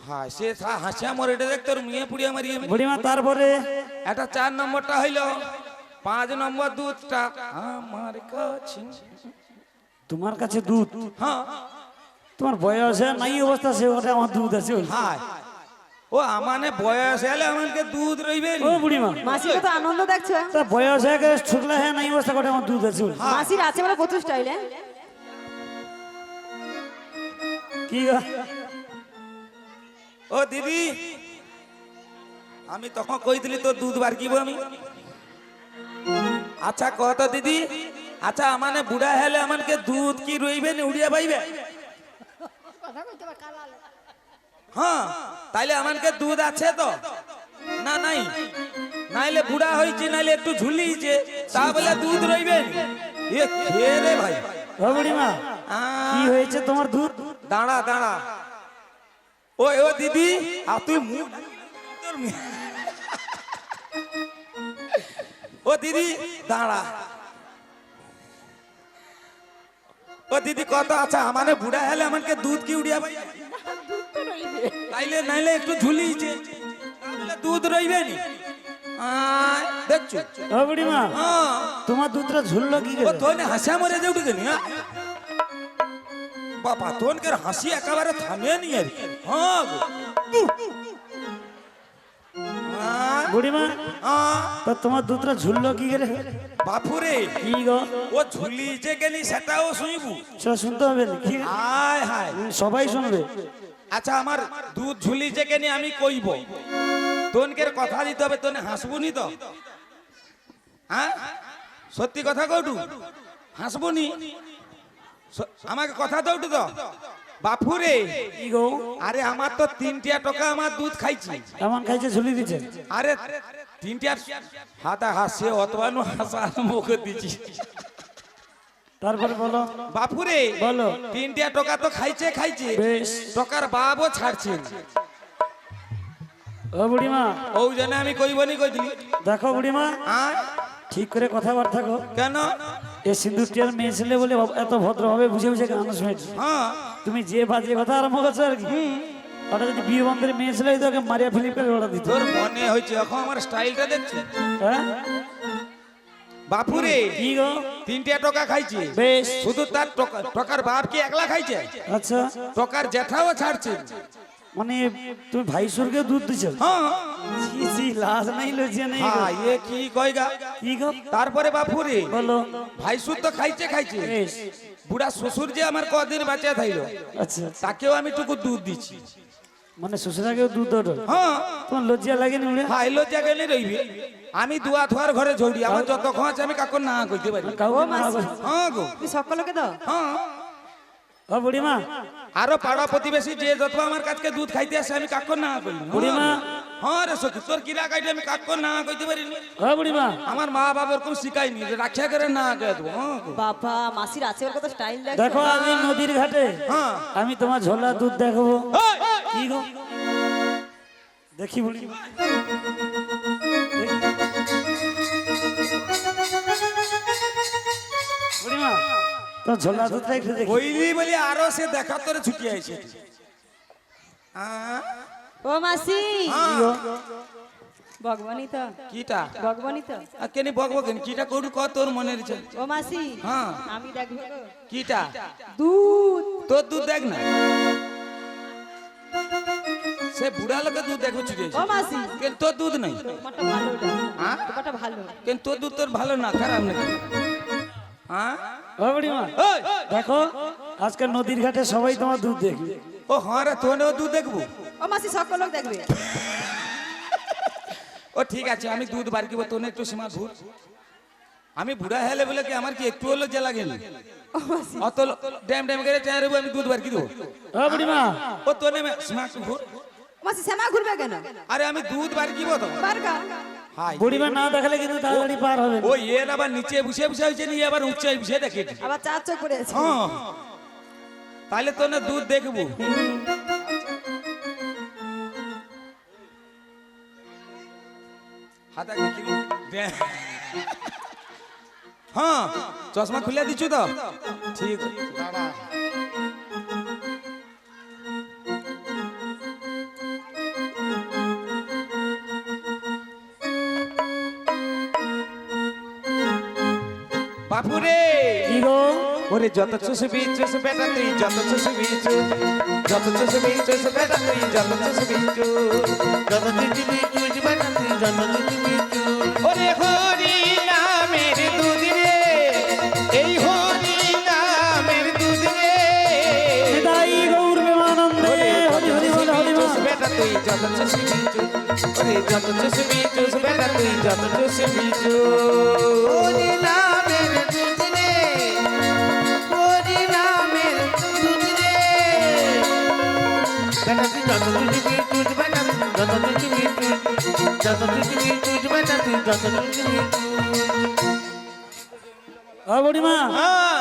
S3: হ্যাঁ, সে হাসিয়া মরে দেখ তোর মেয়ে পুড়িয়া মারিয়ে।
S2: বুড়িমা তারপরে?
S3: এটা 4 নম্বরটা হইল। 5 নম্বর দুধটা আমার কাছে।
S2: তোমার কাছে দুধ?
S3: হ্যাঁ
S2: তোমার বয়স নাই অবস্থা, সে ওটা আমার দুধ আছে বলে।
S3: হ্যাঁ, ও আমানে বয়স হলে আমাকে দুধ রইবে নি।
S2: ও বুড়িমা,
S4: মাসি কত আনন্দ দেখছো?
S2: তা বয়স হয়ে গেছে, ঠুকলা হ্যাঁ নাই অবস্থা করে আমার দুধ আছে বলে।
S4: মাসির আছে বলে প্রচুর স্টাইল। হ্যাঁ,
S2: কি গো?
S3: ও দিদি, আমি তখন কইছিলি তোর দুধ বার কিব আমি। আচ্ছা কত দিদি, আচ্ছা আমানে বুড়া হেলে আমাকে দুধ কি রইবে নি, উড়িয়া পাইবে? হ্যাঁ, তাইলে আমাকে দুধ আছে তো? না নাই, নাইলে বুড়া হইছে, নাইলে একটু ঝুলিছে, তা বলে দুধ রইবে নি? এ কে রে ভাই?
S2: ও বুড়িমা, কি হয়েছে তোমার দুধ?
S3: দাঁড়া দাঁড়া, ও ও দিদি, আর তুই মুখ তোর ও দিদি দাঁড়া, ও দিদি কত আচ্ছা আমানে বুড়া হেলে আমাকে দুধ কি উড়িয়া ভাই? তাইলে নাইলে একটু ঝুলিছে, তাহলে দুধ রইবে নি। দেখছো?
S2: ও বুড়িমা,
S3: হ্যাঁ,
S2: তোমার দুধটা ঝুললো কি
S3: ও
S2: করে?
S3: তোর হাসা মরে যাও ঢুকে নি। বাবা তোনকের হাসি একেবারে থামে নি আর কি। হ্যাঁ গো।
S2: বুড়িমা, তা তোমার দুধটা ঝুললো কি করে?
S3: বাপুরে,
S2: কি গো?
S3: ও ঝুলিছে গেলি সেটাও শুইবু।
S2: সেটা শুনতে হবে নাকি?
S3: হায় হায়।
S2: সবাই শুনবে।
S3: আচ্ছা আমার দুধ ঝুলিছে গেনি আমি কইব, তোনকের কথা দিতে হবে, তোনে হাসবুনি তো? হ্যাঁ, সত্যি কথা কৌটু, হাসবুনি? আমাকে কথা দৌটু তো বাপুরে।
S2: কি গো?
S3: আরে আমার তো 3টা টাকা আমার দুধ খাইছি।
S2: এমন খাইছে ঝুলি দিচ্ছে?
S3: আরে 3টা হাতা হাসে অতবানো হাসা মুখ দিছি।
S2: তারপরে বলো।
S3: বাপুরে
S2: বলো।
S3: 3টা টাকা তো খাইছে খাইছে,
S2: বেশ।
S3: টাকার বাবও ছাড়ছে।
S2: ও বুড়িমা,
S3: ও জানে আমি কইবনি কই দিলি।
S2: দেখো বুড়িমা,
S3: আর
S2: ঠিক করে কথাবার্তা গো।
S3: কেন?
S2: এ সিন্দুরটিয়ার মেয়ে ছেলে বলে এত ভদ্রভাবে বুঝে বুঝে গান শুনেছি।
S3: হ্যাঁ,
S2: তুমি যে বাজে কথা আরম্ভ করছো আর কি, ওটা যদি বিয়ে বন্ধের মেয়ে ছেলে হইতো, ওকে মারিয়া ফিলিপ করে ওটা দিত।
S3: তোর মনে হয়েছে এখন আমার স্টাইলটা দেখছি।
S2: হ্যাঁ?
S3: বাপুরে
S2: কি গো?
S3: 3টা টাকা খাইছে,
S2: বেশ।
S3: শুধু তার টাকার বাপ কি একলা খাইছে?
S2: আচ্ছা,
S3: টাকার জ্যাঠাও ছাড়ছে।
S2: মানে তুমি ভাই সুরকে দুধ দিছো?
S3: হ্যাঁ
S2: ছি ছি, লাজ নাই লজ্জা নেই গো।
S3: হ্যাঁ, এ কি কইগা?
S2: কি গো?
S3: তারপরে বাপুরে
S2: বলো।
S3: ভাই সুদ তো খাইছে খাইছে,
S2: বেশ।
S3: বুড়া শ্বশুর যে আমার কদিন বাঁচা থাইলো,
S2: আচ্ছা,
S3: তাকেও আমি টুকু দুধ দিচ্ছি।
S2: মানে শ্বশুরাকেও দুধ দাও?
S3: হ্যাঁ,
S2: তোমার লজ্জা লাগেনি উড়ে?
S3: হাই লজ্জা গেলে রইবে। আমি দুয়া থোয়ার ঘরে ঝৌড়ি, আমার যত খোঁজ আমি কাকুর না কইতে পারি।
S2: কাউকে না বলে।
S3: হ্যাঁ গো,
S4: তুমি সকলকে দাও।
S3: হ্যাঁ।
S2: ও বুড়িমা,
S3: আরো পাড়া প্রতিবেশী যে যত আমার কাছে দুধ খাইতে আসে আমি কাকুর না কই।
S2: বুড়িমা।
S3: হ্যাঁ রে সখী, তোর কিরা কাইতে আমি কাকুর না কইতে পারিনি।
S2: ও বুড়িমা,
S3: আমার মা বাবা এরকম শিখাইনি যে রাখিয়া করে না কে দেবো। হ্যাঁ গো।
S4: বাবা মাসির আছে ওর কত স্টাইল
S2: দেখো
S4: দেখো।
S2: আমি নদীর ঘাটে,
S3: হ্যাঁ।
S2: আমি তোমার ঝোলা দুধ দেখাবো।
S3: এই,
S2: কি গো? দেখি বুড়িমা, বুড়িমা তো ঝোলা দুধটা একটু দেখি।
S3: কইলি বলি আরো সে দেখা তোরে ছুটি আইছে
S4: ও মাসি
S3: হ্যাঁ।
S4: ভগবানই তো
S3: কিটা
S4: ভগবানই তো
S3: কেন বকবো কেন কিটা কোড ক তোর মনের ইচ্ছে
S4: ও মাসি
S3: হ্যাঁ
S4: আমি দেখবো গো।
S3: কিটা
S4: দুধ
S3: তোর দুধ দেখ না সে বুড়া লোকে দুধ দেখবে ছুটি
S4: ও মাসি
S3: কেন তোর দুধ নাই
S4: তোমারটা ভালো ওটা
S3: হ্যাঁ
S4: তোমারটা ভালো
S3: কেন তোর দুধ তোর ভালো না খারাপ নাকি হ্যাঁ
S2: ও বুড়িমা
S3: ওই,
S2: দেখো আজকে নদীর ঘাটে সবাই তোমার দুধ দেখবে।
S3: ও হ্যাঁ রে তোনেও দুধ দেখবো
S4: ও মাসি সকল লোক দেখবে
S3: ও ঠিক আছে আমি দুধ বার করবো তোনে একটু সীমা ঘুর আমি বুড়া হেলে বলে কি আমার কি একটু হলো যে লাগে না
S4: ও মাসি
S3: অত ড্যাম ড্যাম করে চাই আমি দুধ বার কি দেবো
S2: ও বুড়িমা
S3: ও তোনে সীমা একটু ঘুর
S4: ও মাসি শ্যামা ঘুরবে কেন
S3: আরে আমি দুধ বার কিব তো
S4: বারকা
S3: হাই
S2: বুড়িমা না দেখালে কিন্তু তাড়াতাড়ি পার হবে না।
S3: ও এর আবার নিচে বসে বসে হয়েছে নিয়ে আবার উঁচে বসে দেখে
S4: আবার চার চোখ করে আছে
S3: হ্যাঁ তাহলে তো না দুধ দেখবো হাতা হ্যাঁ চশমা খুলে দিচ্ছ তো ঠিক দাঁড়া বাপুরে
S2: কি গো
S3: ওরে যত চুষবি চুষ বেটা তুই যত চুষবি চুষ যত চুষবি চুষ বেটা তুই যত চুষবি চুষ
S5: যত চুচুবি চুচ বেটা তুই যত চুচুবি চুচ
S3: ওরে হরি নামের দুধ রে এই হরি নামের দুধ রে
S2: নিতাই গৌর প্রেমানন্দে হরি হরি বল হরি বল।
S3: চুষ বেটা তুই যত চুষবি চুষ ওরে যত চুষবি চুষ বেটা তুই যত চুষবি চুষ
S5: হরি নামের দুধ রে হরি নামের দুধ রে বেটা তুই যত চুচুবি চুচ বেটা তুই যত চুচুবি চুচ যত চুচুবি চুচ বেটা তুই যত চুচুবি চুচ
S2: ও বুড়িমা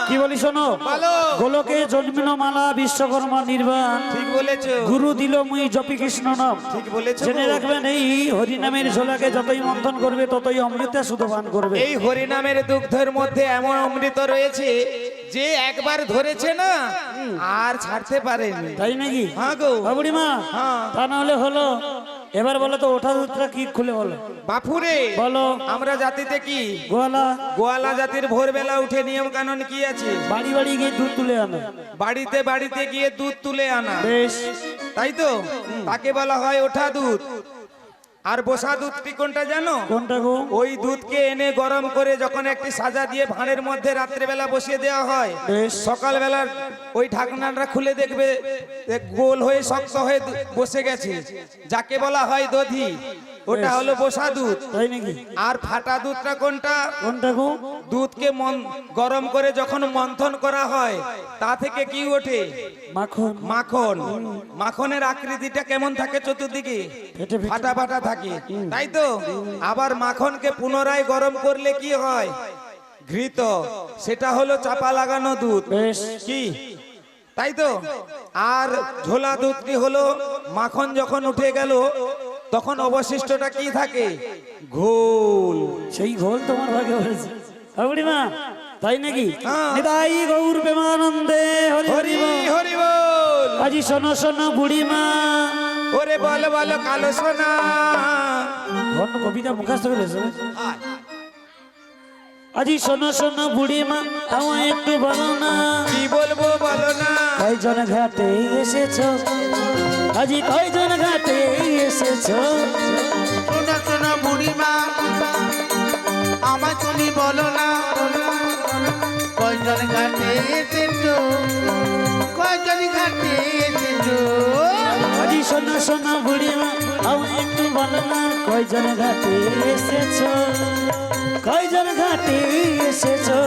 S2: কি বলি শোনো
S3: বলো।
S2: গোলকে জন্মিল মালা বিশ্বকর্মা নির্বাণ
S3: ঠিক বলেছো
S2: গুরু দিল মুই জপি কৃষ্ণ নাম।
S3: ঠিক বলেছো
S2: জেনে রাখবেন এই হরিনামের ঝোলাকে যতই মন্থন করবে ততই অমৃতে শুধু পান করবে।
S3: এই হরিনামের দুগ্ধের মধ্যে এমন অমৃত রয়েছে যে একবার ধরেছে না আর ছাড়তে পারেনি
S2: তাই নাকি
S3: হ্যাঁ গো
S2: ও বুড়িমা
S3: হ্যাঁ।
S2: তা না হলে হলো এবার বলো তো ওঠা দুধটা কি খুলে বলো
S3: বাপুরে
S2: বলো
S3: আমরা জাতিতে কি
S2: গোয়ালা
S3: গোয়ালা জাতির ভোরবেলা উঠে নিয়ম কানুন কি আছে
S2: বাড়ি বাড়ি গিয়ে দুধ তুলে আনো
S3: বাড়িতে বাড়িতে গিয়ে দুধ তুলে আনা
S2: বেশ
S3: তাই তো তাকে বলা হয় ওঠা দুধ আর বসা দুধটি কোনটা জানো
S2: কোনটা গো
S3: ওই দুধকে এনে গরম করে যখন একটি সাজা দিয়ে ভাঁড়ের মধ্যে রাত্রেবেলা বসিয়ে দেওয়া হয়
S2: বেশ
S3: সকালবেলা ওই ঢাকনাটা খুলে দেখবে গোল হয়ে শক্ত হয়ে বসে গেছে যাকে বলা হয় দধি ওটা হলো বসা দুধ
S2: তাই নাকি
S3: আর ফাটা দুধটা কোনটা
S2: কোনটা গো
S3: দুধকে গরম করে যখন মন্থন করা হয় তা থেকে কি ওঠে
S2: মাখন
S3: মাখন মাখনের আকৃতিটা কেমন থাকে চতুর্দিকে
S2: ফেটে ফেটে।
S3: ফাটা ফাটা থাকে তাই তো আবার মাখনকে পুনরায় গরম করলে কি হয় ঘৃত সেটা হলো চাপা লাগানো দুধ
S2: বেশ
S3: কি তাই তো আর ঝোলা দুধটি হলো মাখন যখন উঠে গেল তখন অবশিষ্টটা কি থাকে ঘোল
S2: সেই ঘোল তোমার ভাগে হয়েছে ও বুড়িমা তাই নাকি
S3: হ্যাঁ।
S2: নিতাই গৌর প্রেমানন্দে হরি হরি
S3: হরি
S2: বল।
S3: হরি বল
S2: আজি শোনো শোনো বুড়িমা
S3: ওরে বলো বলো কালো সোনা
S2: ঘন কবিতা মুখস্থ করেছে আজি শোনো শোনো বুড়িমা আমায় একটু বলো না
S3: কি বলবো বলো না
S2: কয়জন ঘাটে এসেছো আজি কয়জন ঘাটে এসেছো
S5: শোনো শোনো বুড়িমা আমার তুমি বলো না কয়জন ঘাটে এসেছো কয়জন ঘাটে এসেছো
S2: আজি শোনো শোনো বুড়িমা আমায় একটু বলো না কয়জন ঘাটে এসেছো কয়জন ঘাটে এসেছো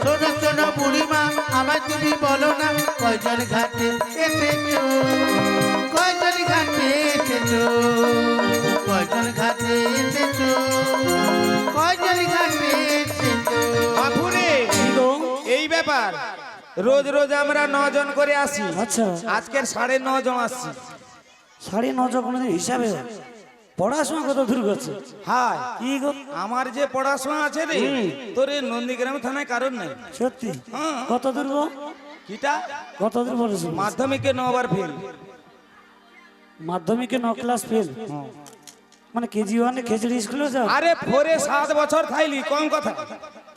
S5: শোনো শোনো বুড়িমা আমার তুমি বলো না কয়জন ঘাটে এসেছো কয়জন ঘাটে এসেছো কয়জন ঘাটে এসেছো কয়জন ঘাটে এসেছো
S3: বাপুরে
S2: কি গো?
S3: এই ব্যাপার রোজ রোজ আমরা 9 জন করে আসি
S2: আচ্ছা
S3: আজকের 9.5 জন আসছি
S2: 9:30 কোনোদিন হিসাবে হয়? পড়াশোনা কত দূর করছে?
S3: হাই
S2: কি গো?
S3: আমার যে পড়াশোনা আছে রে তোর এই নন্দীগ্রাম থানায় কারণ নাই।
S2: সত্যি?
S3: হ্যাঁ।
S2: কত দূর গো?
S3: কিটা
S2: কত দূর পড়েছো?
S3: মাধ্যমিকে 9বার ফেল।
S2: মাধ্যমিকে 9 ক্লাস ফেল? মানে কেজি 1 এ খেজুরি স্কুলে যাও?
S3: আরে 4-এ 7 বছর থাইলি কম কথা।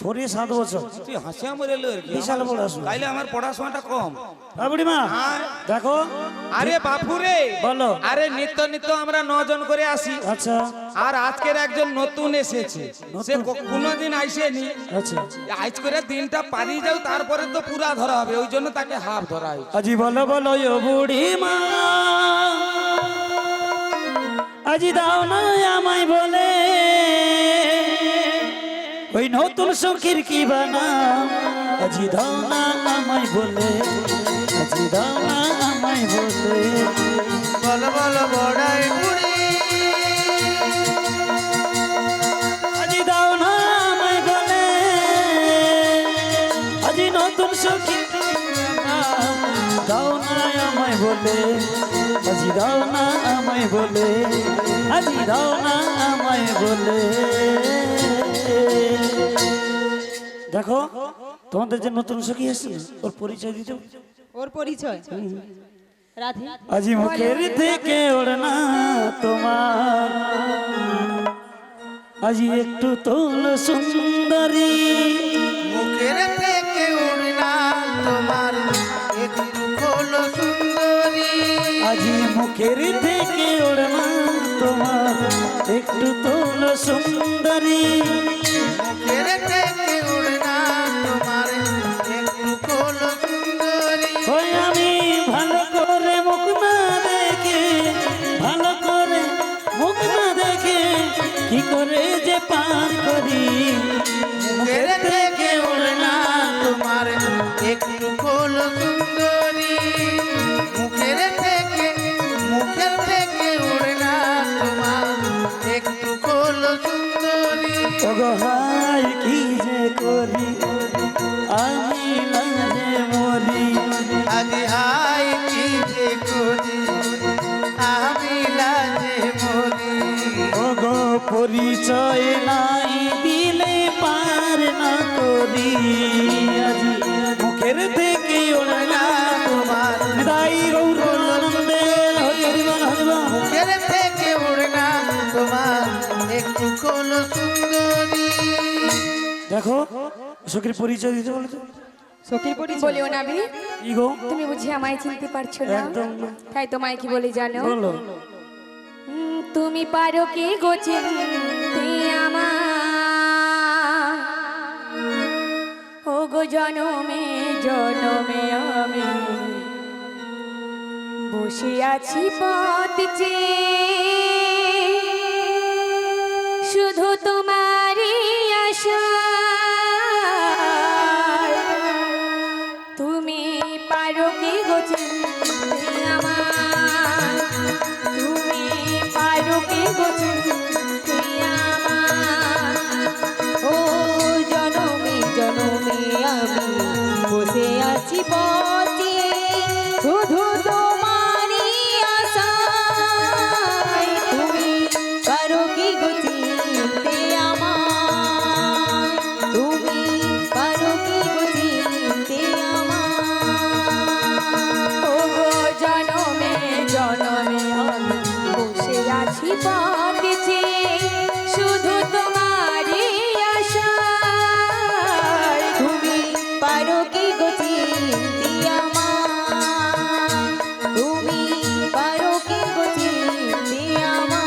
S2: 4 এ 7 বছর?
S3: তুই হাসিয়া মরে লো আর কি।
S2: বিশাল পড়াশোনা।
S3: তাইলে আমার পড়াশোনাটা কম।
S2: বুড়িমা
S3: হ্যাঁ।
S2: দেখো।
S3: আরে বাপুরে
S2: বলো।
S3: আরে নিত্য নিত্য আমরা 9 জন করে আসি।
S2: আচ্ছা
S3: আর আজকের একজন নতুন এসেছে, সে কোনোদিন আইসেনি।
S2: আচ্ছা।
S3: আজ করে দিনটা পারি যাও, তারপরে তো পুরা ধরা হবে, ওই জন্য তাকে হাফ ধরা হয়।
S2: আজি বলো বলো ও বুড়িমা, আজি দাও না আমায় বলে ওই নতুন সখীর কি বানা, আজি দাও না আমায় বলে, আজি দাও না আমায় বলে।
S5: বলো বলো বড়াই বুড়ি,
S2: আজি দাও না আমায় বলে, আজি নতুন সখীর কি বানা, দাও না আমায় বলে, আজি দাও না আমায় বলে, আজি দাও না আমায় বলে। দেখো তোমাদের যে নতুন সখী এসেছে ওর পরিচয় দিতে।
S4: ওর পরিচয় রাধে।
S2: আজি মুখের থেকে ওড়না তোমার, আজি একটু তোল সুন্দরী,
S5: মুখের থেকে উড়না তোমার একটু খোলো সুন্দরী,
S2: আজি মুখের থেকে ওড়না তোমার একটু তোল সুন্দরী,
S5: মুখের থেকে উড়না তোমার একটু খোলো সুন্দরী।
S2: ওই আমি ভালো করে মুখ না দেখে, ভালো করে মুখ না দেখে কি করে যে পার করি,
S5: মুখের থেকে উড়না তোমার একটু খোলো সুন্দরী, মুখের থেকে উড়না তোমার একটু খোলো সুন্দরী।
S2: ওগো হাই কি যে করি আমি লাজে মরি,
S5: আজি হাই কি যে করি আমি লাজে মরি।
S2: ওগো পরিচয় নাই দিলে পার না করি, আজি মুখের থেকে ওড়না তোমার দাই গৌরানন্দে হরিবল হরিবল।
S5: মুখের থেকে উড়না তোমার একটু খোলো সুন্দরী।
S2: দেখো সখীর পরিচয় দিতে বলে তো।
S4: সখীর পরিচয়
S6: বলিও না বি,
S2: কি গো?
S6: তুমি বুঝি আমায় চিনতে পারছো না?
S2: একদম না।
S6: তাই তোমায় কি বলি জানো?
S2: বলো।
S6: তুমি পারো কি গো চিনতে আমার, ও গো জনমে জনমে আমি বসে আছি পথ চেয়ে, শুধু তোমারই আশা, তুমি পারো কি গো চিনতে আমার, তুমি পারো কি গো চিনতে আমার,
S4: ও জনমে জনমে আমি বসে আছি পথে, শুধু তোমারই আশায়, তুমি পারো কি গো চিনতে আমায়, তুমি পারো কি গো চিনতে আমায়।
S6: ও গো জনমে জনমে আমি বসে আছি পথ চেয়ে, শুধু তোমারই আশায়,
S4: তুমি পারো কি গো চিনতে আমায়, তুমি পারো কি গো চিনতে আমায়।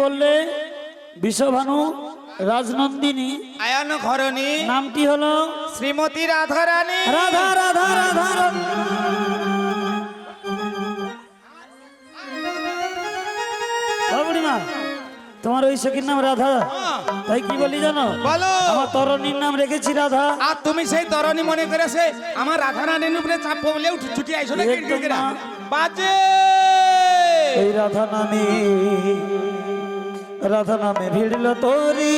S2: বললে বিশ্বভানু রাজনন্দিনী
S3: আয়ান ঘরণী
S2: নামটি হলো
S3: শ্রীমতী রাধারানী
S2: রাধা রাধা রাধা রাধা। বাবুড়িমা তোমার ওই সখীর নাম রাধা, তাই কি বলি জানো?
S3: বলো।
S2: আমার তরণীর নাম রেখেছি রাধা।
S3: আর তুমি সেই তরণী মনে করেছে আমার রাধারানীর উপরে চাপ বলে ছুটি আইসো না
S2: একদম না।
S3: বাজে
S2: এই রাধা নামে ভিড়ল তোরি,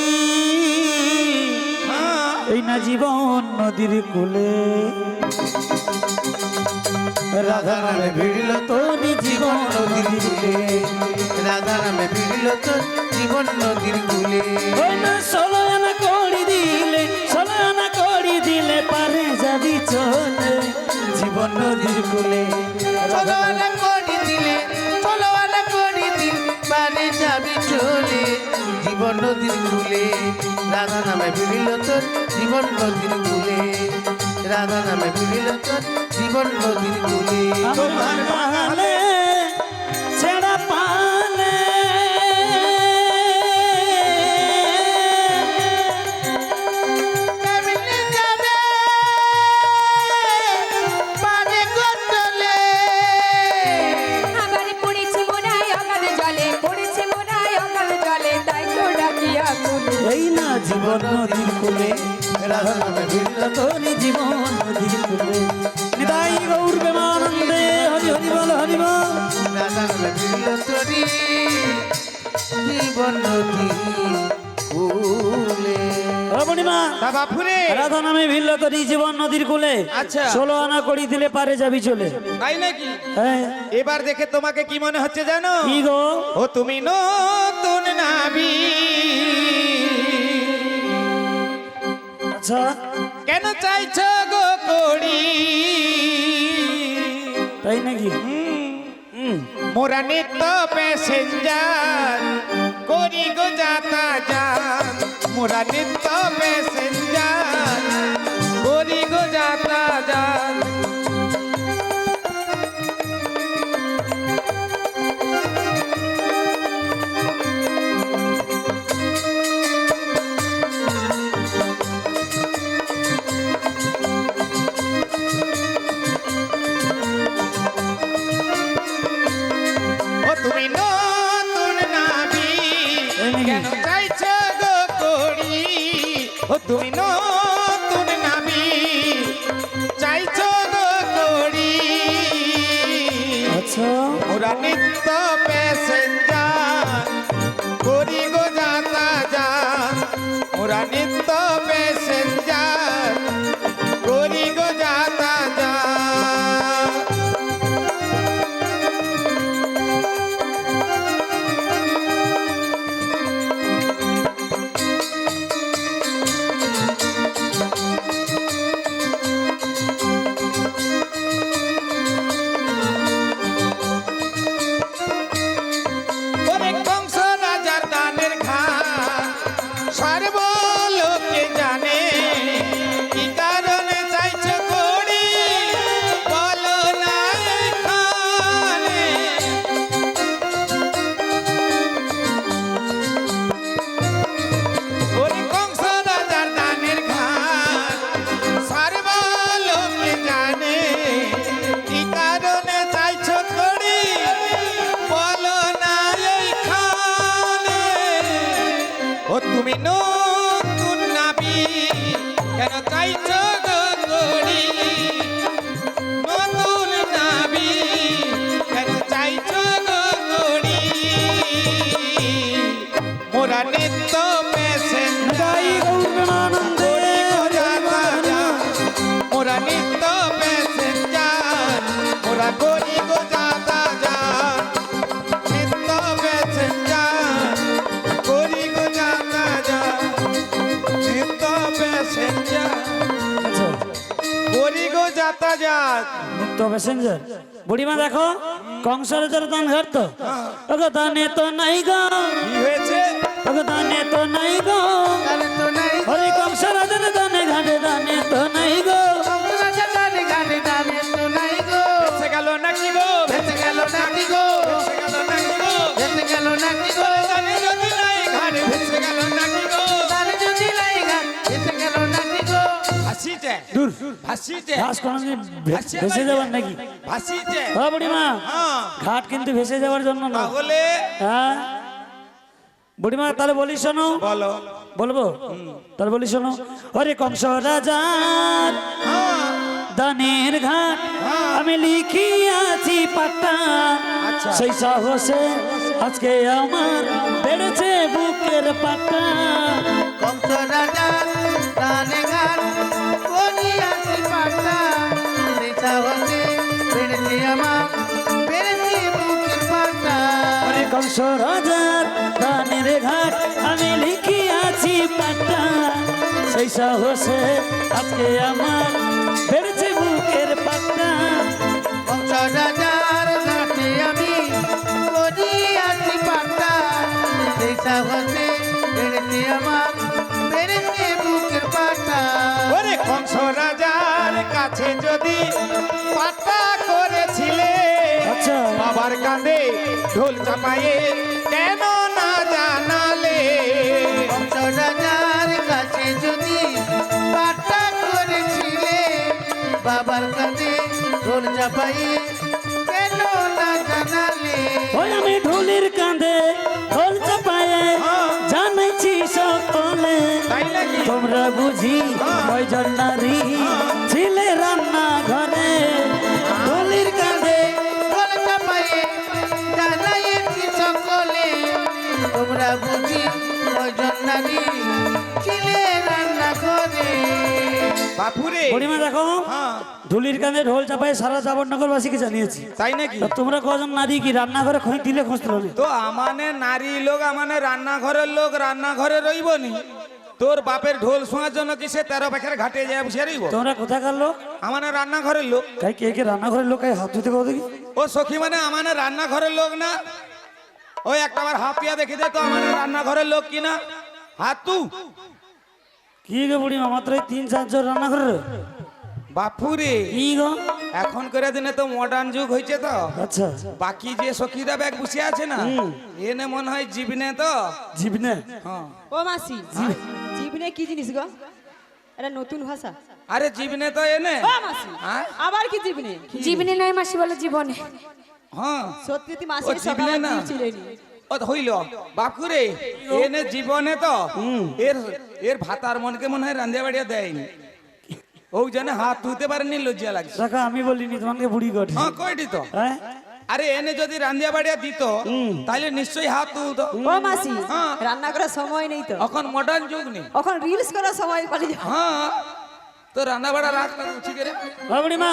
S3: হ্যাঁ।
S2: এই না জীবন নদীর কূলে। রাধা নামে ভিড়ল তোরি জীবন নদীর কূলে।
S5: রাধা নামে ভিড়ল তোর জীবন নদীর কূলে।
S2: ওই না ষোলো আনা করি দিলে পারে যাবি চলে জীবন নদীর কূলে।
S5: চলো আনা করি দিলে, চলো আনা করি দিল, পারে যাবি চলে জীবন নদীর কূলে। রাধা নামে ভিড়ল তোর জীবন নদীর কূলে। রাধা নামে ভিড়ল তোর জীবন নদীর কূলে।
S2: তোমার বাহালে ছেড়া পালে
S5: কেমনে যাবে পারে গোতলে।
S6: আবার পড়েছে মোরায় অগাধ জলে, পড়েছে মোরায় অগাধ জলে, তাই তো ডাকিয়া তুলে।
S2: এই না জীবন নদীর কূলে। রাধা নামে ভিড়ল তোরি জীবন নদীর কূলে। নিতাই গৌর প্রেমানন্দে হরি হরি বল হরি বল।
S5: রাধা নামে ভিড়ল তোরি জীবন নদীর কূলে।
S2: রমণীমা
S3: তা বাপুরে
S2: রাধা নামে ভিড়ল তোরি জীবন নদীর কূলে।
S3: আচ্ছা।
S2: 16 আনা করি দিলে পারে যাবি চলে।
S3: তাই নাকি?
S2: হ্যাঁ
S3: এবার দেখে তোমাকে কি মনে হচ্ছে জানো?
S2: কি গো?
S3: ও তুমি নতুন নাবি,
S2: আচ্ছা
S3: কেন চাইছো গো করি?
S2: তাই নাকি?
S3: মোরা নিত্য প্যাসেঞ্জার করি গো যাতায়াত, মোরা নিত্য প্যাসেঞ্জার করি গো যাতায়াত। ও তুমি নতুন নাবি, কেন চাইছো গো করি? ও তুমি নতুন নাবি, চাইছো গো করি?
S2: আচ্ছা
S3: ওরা নিত্য প্যাসেঞ্জার করি গো যাতায়াত, ওরা নিত্য প্যাসেঞ্জার করি গো যাতায়াত। ওরে কংস রাজার দানের ঘাট সর্বলোকে জানে, কি কারণে চাইছো করি বলো না এখানে। ওরে কংস রাজার দানের ঘাট সর্বলোকে জানে, কি কারণে চাইছো করি বলো না এইখানে। ও তুমি নতুন নাবি, কেন চাইছো গো করি? নতুন নাবি, কেন চাইছো গো করি? মোরা নিত্য প্যাসেঞ্জার
S2: গৌর প্রেমানন্দে
S3: মোরা নিত্য প্যাসেঞ্জার, মোরা করি গো যাতায়াত, নিত্য প্যাসেঞ্জার করি গো যাতায়াত, নিত্য প্যাসেঞ্জার
S2: আচ্ছা
S3: করি গো যাতায়াত।
S2: নিত্য প্যাসেঞ্জার। বুড়িমা দেখো কংসরাজার দান ঘাট তো। ওগো দানে তো নাই গো,
S3: কি হয়েছে?
S2: ওগো দানে তো নাই গো।
S5: গানে তো নাই গো,
S2: হরি কংসরাজার দানে ঘাটে দানে তো নাই গো।
S5: কংসরাজা গানে গানে গানে তো নাই গো।
S3: বেঁচে গেল নাকি গো?
S5: বেঁচে গেল নাকি গো,
S3: বেঁচে গেল নাকি গো?
S5: বেঁচে গেল নাকি গো।
S3: জানে যদি ভাসিছে
S2: ঘাস কোনোদিন ভেসে যাবার নাকি?
S3: ভাসিছে
S2: হ্যাঁ বুড়িমা,
S3: হ্যাঁ
S2: ঘাট কিন্তু ভেসে যাওয়ার জন্য না।
S3: তাহলে
S2: হ্যাঁ বুড়িমা, তাহলে বলি শোনো।
S3: বলো
S2: বলবো? তাহলে বলি শোনো। ওরে কংস রাজার দানের ঘাট আমি লিখিয়াছি পাট্টা,
S3: আচ্ছা।
S2: সেই সাহসে আজকে আমার বেড়েছে বুকের পাট্টা।
S5: কংস রাজা রানে গান করিয়াছি পাট্টা, সেই সাহসে বেড়েছে আমার বেড়েছে বুকের পাট্টা।
S2: ওরে কংস রাজার দানের ঘাট আমি লিখিয়াছি পাট্টা, সেই সাহসে আজকে আমার বেড়েছে বুকের পাট্টা।
S5: কংস রাজার ঘাটে আমি করিয়াছি পাট্টা, সেই সাহসে বেড়েছে আমার বেড়েছে বুকের পাট্টা।
S3: ওরে কংস রাজার কাছে যদি পাতা করেছিলে,
S2: আচ্ছা।
S3: বাবার কাঁধে ঢোল চাপায়ে কেন না জানালে?
S5: কংস রাজার কাছে যদি পাট্টা করেছিলে, বাবার কাছে ঢোল চাপাইয়ে কেন না জানালে?
S2: ওই আমি ঢোলের কাঁধে ঢোল চাপায়ে জানাইছি সকলে,
S3: তাই নাকি?
S2: তোমরা বুঝি কয়জন নারী ছিলে রান্না ঘরে। ঢোলের কাঁধে
S5: ঢোল চাপাইয়ে জানাইছি সকলে, তোমরা বুঝি কয়জন নারী ছিলে রান্না করে।
S3: বাপুরে
S2: বুড়িমা দেখো,
S3: হ্যাঁ
S2: ঢুলির কাঁধে ঢোল চাপায় সারা জাবরনগরবাসীকে জানিয়েছি।
S3: তাই নাকি?
S2: তা তোমরা কজন নারী কি রান্নাঘরে খোঁজ দিলে খুঁজতে হবে?
S3: তো আমানে নারী লোক আমানে রান্নাঘরের লোক রান্নাঘরে রইব নি? তোর বাপের ঢোল শোনার জন্য কি সে 13 পাখের ঘাটে যায় বসে রইব?
S2: তোমরা কোথাকার লোক?
S3: আমানে রান্নাঘরের লোক।
S2: তাই কে কে রান্নাঘরের লোক হাত ধুতে কও দেখি।
S3: ও সখী মানে আমানে রান্নাঘরের লোক না? ওই একটা বার হাতিয়া দেখি দে তো আমানে রান্নাঘরের লোক কিনা। হাতু
S2: কি গো বুড়িমা, মাত্র 3-4 জন রান্নাঘরে?
S3: বাপুরে
S2: কি গো?
S3: এখন করে দিনে তো মডার্ন যুগ হয়েছে তো,
S2: আচ্ছা,
S3: বাকি যে সখীরা ব্যাগ বসে আছে না, এনে মনে হয় জীবনে তো।
S2: জীবনে?
S3: হ্যাঁ
S4: ও মাসি, জীবনে কি জিনিস গো? এটা নতুন ভাষা।
S3: আরে জীবনে তো এনে।
S4: ও মাসি,
S3: হ্যাঁ?
S4: আবার কি জীবনে?
S6: জীবনে নয় মাসি বলে জীবনে।
S3: হ্যাঁ
S4: সত্যি তুই
S3: ও
S4: মাসি
S3: জীবনে
S4: সকালে
S3: না।
S4: ছিলেনি।
S3: ও তো হইল বাপুরে এনে জীবনে তো এর এর ভাতার মনকে মনে হয় রান্ধিয়া বাড়িয়া দেয়নি, ওই জন্য হাত ধুতে পারেনি, লজ্জা লাগছে।
S2: দেখো আমি বলিনি তোমাকে বুড়ি গঠি।
S3: হ্যাঁ কয়টি তো।
S2: হ্যাঁ
S3: আরে এনে যদি রান্ধিয়া বাড়িয়া দিত তাহলে নিশ্চয়ই হাত তুলতো।
S4: ও মাসি,
S3: হ্যাঁ।
S4: রান্না করার সময় নেই তো,
S3: এখন মডার্ন যুগ নেই।
S4: এখন রিলস করার সময় পালি যাও।
S3: হ্যাঁ তো রান্না বাড়া রাখ ঠিক আছে।
S2: বুড়িমা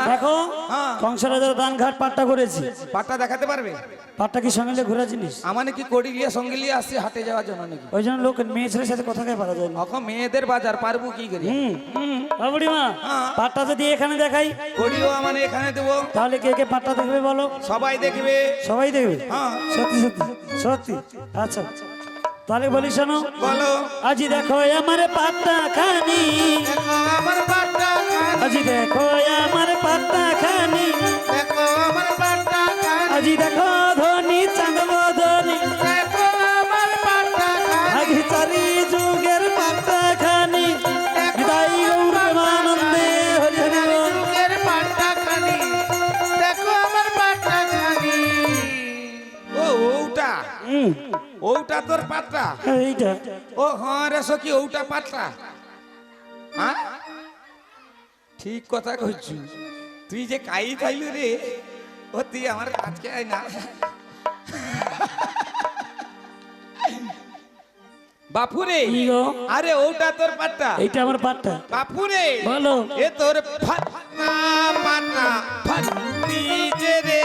S2: দেখো,
S3: হ্যাঁ।
S2: কংস রাজার দান ঘাট পাট্টা করেছি।
S3: পাটটা দেখাতে পারবে?
S2: পাট্টা কি সঙ্গে নিয়ে ঘোরা জিনিস?
S3: আমানে কি কড়ি লিয়ে সঙ্গে লিয়ে আসছে হাটে যাওয়ার জন্য নাকি?
S2: ওই জন্য লোক মেয়ে ছেলের সাথে কথা কে পারা যায় না।
S3: এখন মেয়েদের বাজার পারবো কি করি?
S2: বুড়িমা
S3: হ্যাঁ।
S2: পাট্টা যদি এখানে দেখাই
S3: কড়িও আমানে এখানে দেবো,
S2: তাহলে কে কে পাট্টা দেখবে বলো?
S3: সবাই দেখবে।
S2: সবাই দেখবে?
S3: হ্যাঁ
S2: সত্যি সত্যি সত্যি? আচ্ছা তাহলে বলি শোনো।
S3: বলো।
S2: আজি দেখো আমার পাট্টা খানি,
S5: দেখো আমার পাট্টা খানি,
S2: আজি দেখো আমার পাট্টা খানি,
S5: দেখো আমার পাট্টা খানি,
S2: আজি দেখো ধনী চাঁদ বদনি,
S5: দেখো আমার পাট্টা খানি,
S2: আজি চারি যুগের পাট্টা খানি, নিতাই গৌর প্রেমানন্দে হরি হরি বল।
S5: যুগের পাট্টা খানি, দেখো আমার পাট্টা খানি।
S3: ও ওটা ওটা তোর পাটটা?
S2: এইটা
S3: ও হ্যাঁ রে সখী, ওটা পাটটা। হ্যাঁ ঠিক কথা কইছু। তুই যে কাই খাইলু রে, ও তুই আমার কাছকে আয় না। বাপুরে
S2: কি গো?
S3: আরে ওটা তোর পাটটা?
S2: এইটা আমার পাট্টা।
S3: বাপুরে
S2: বলো।
S3: এ তোর ফাটা পাটা ফাটিছে রে,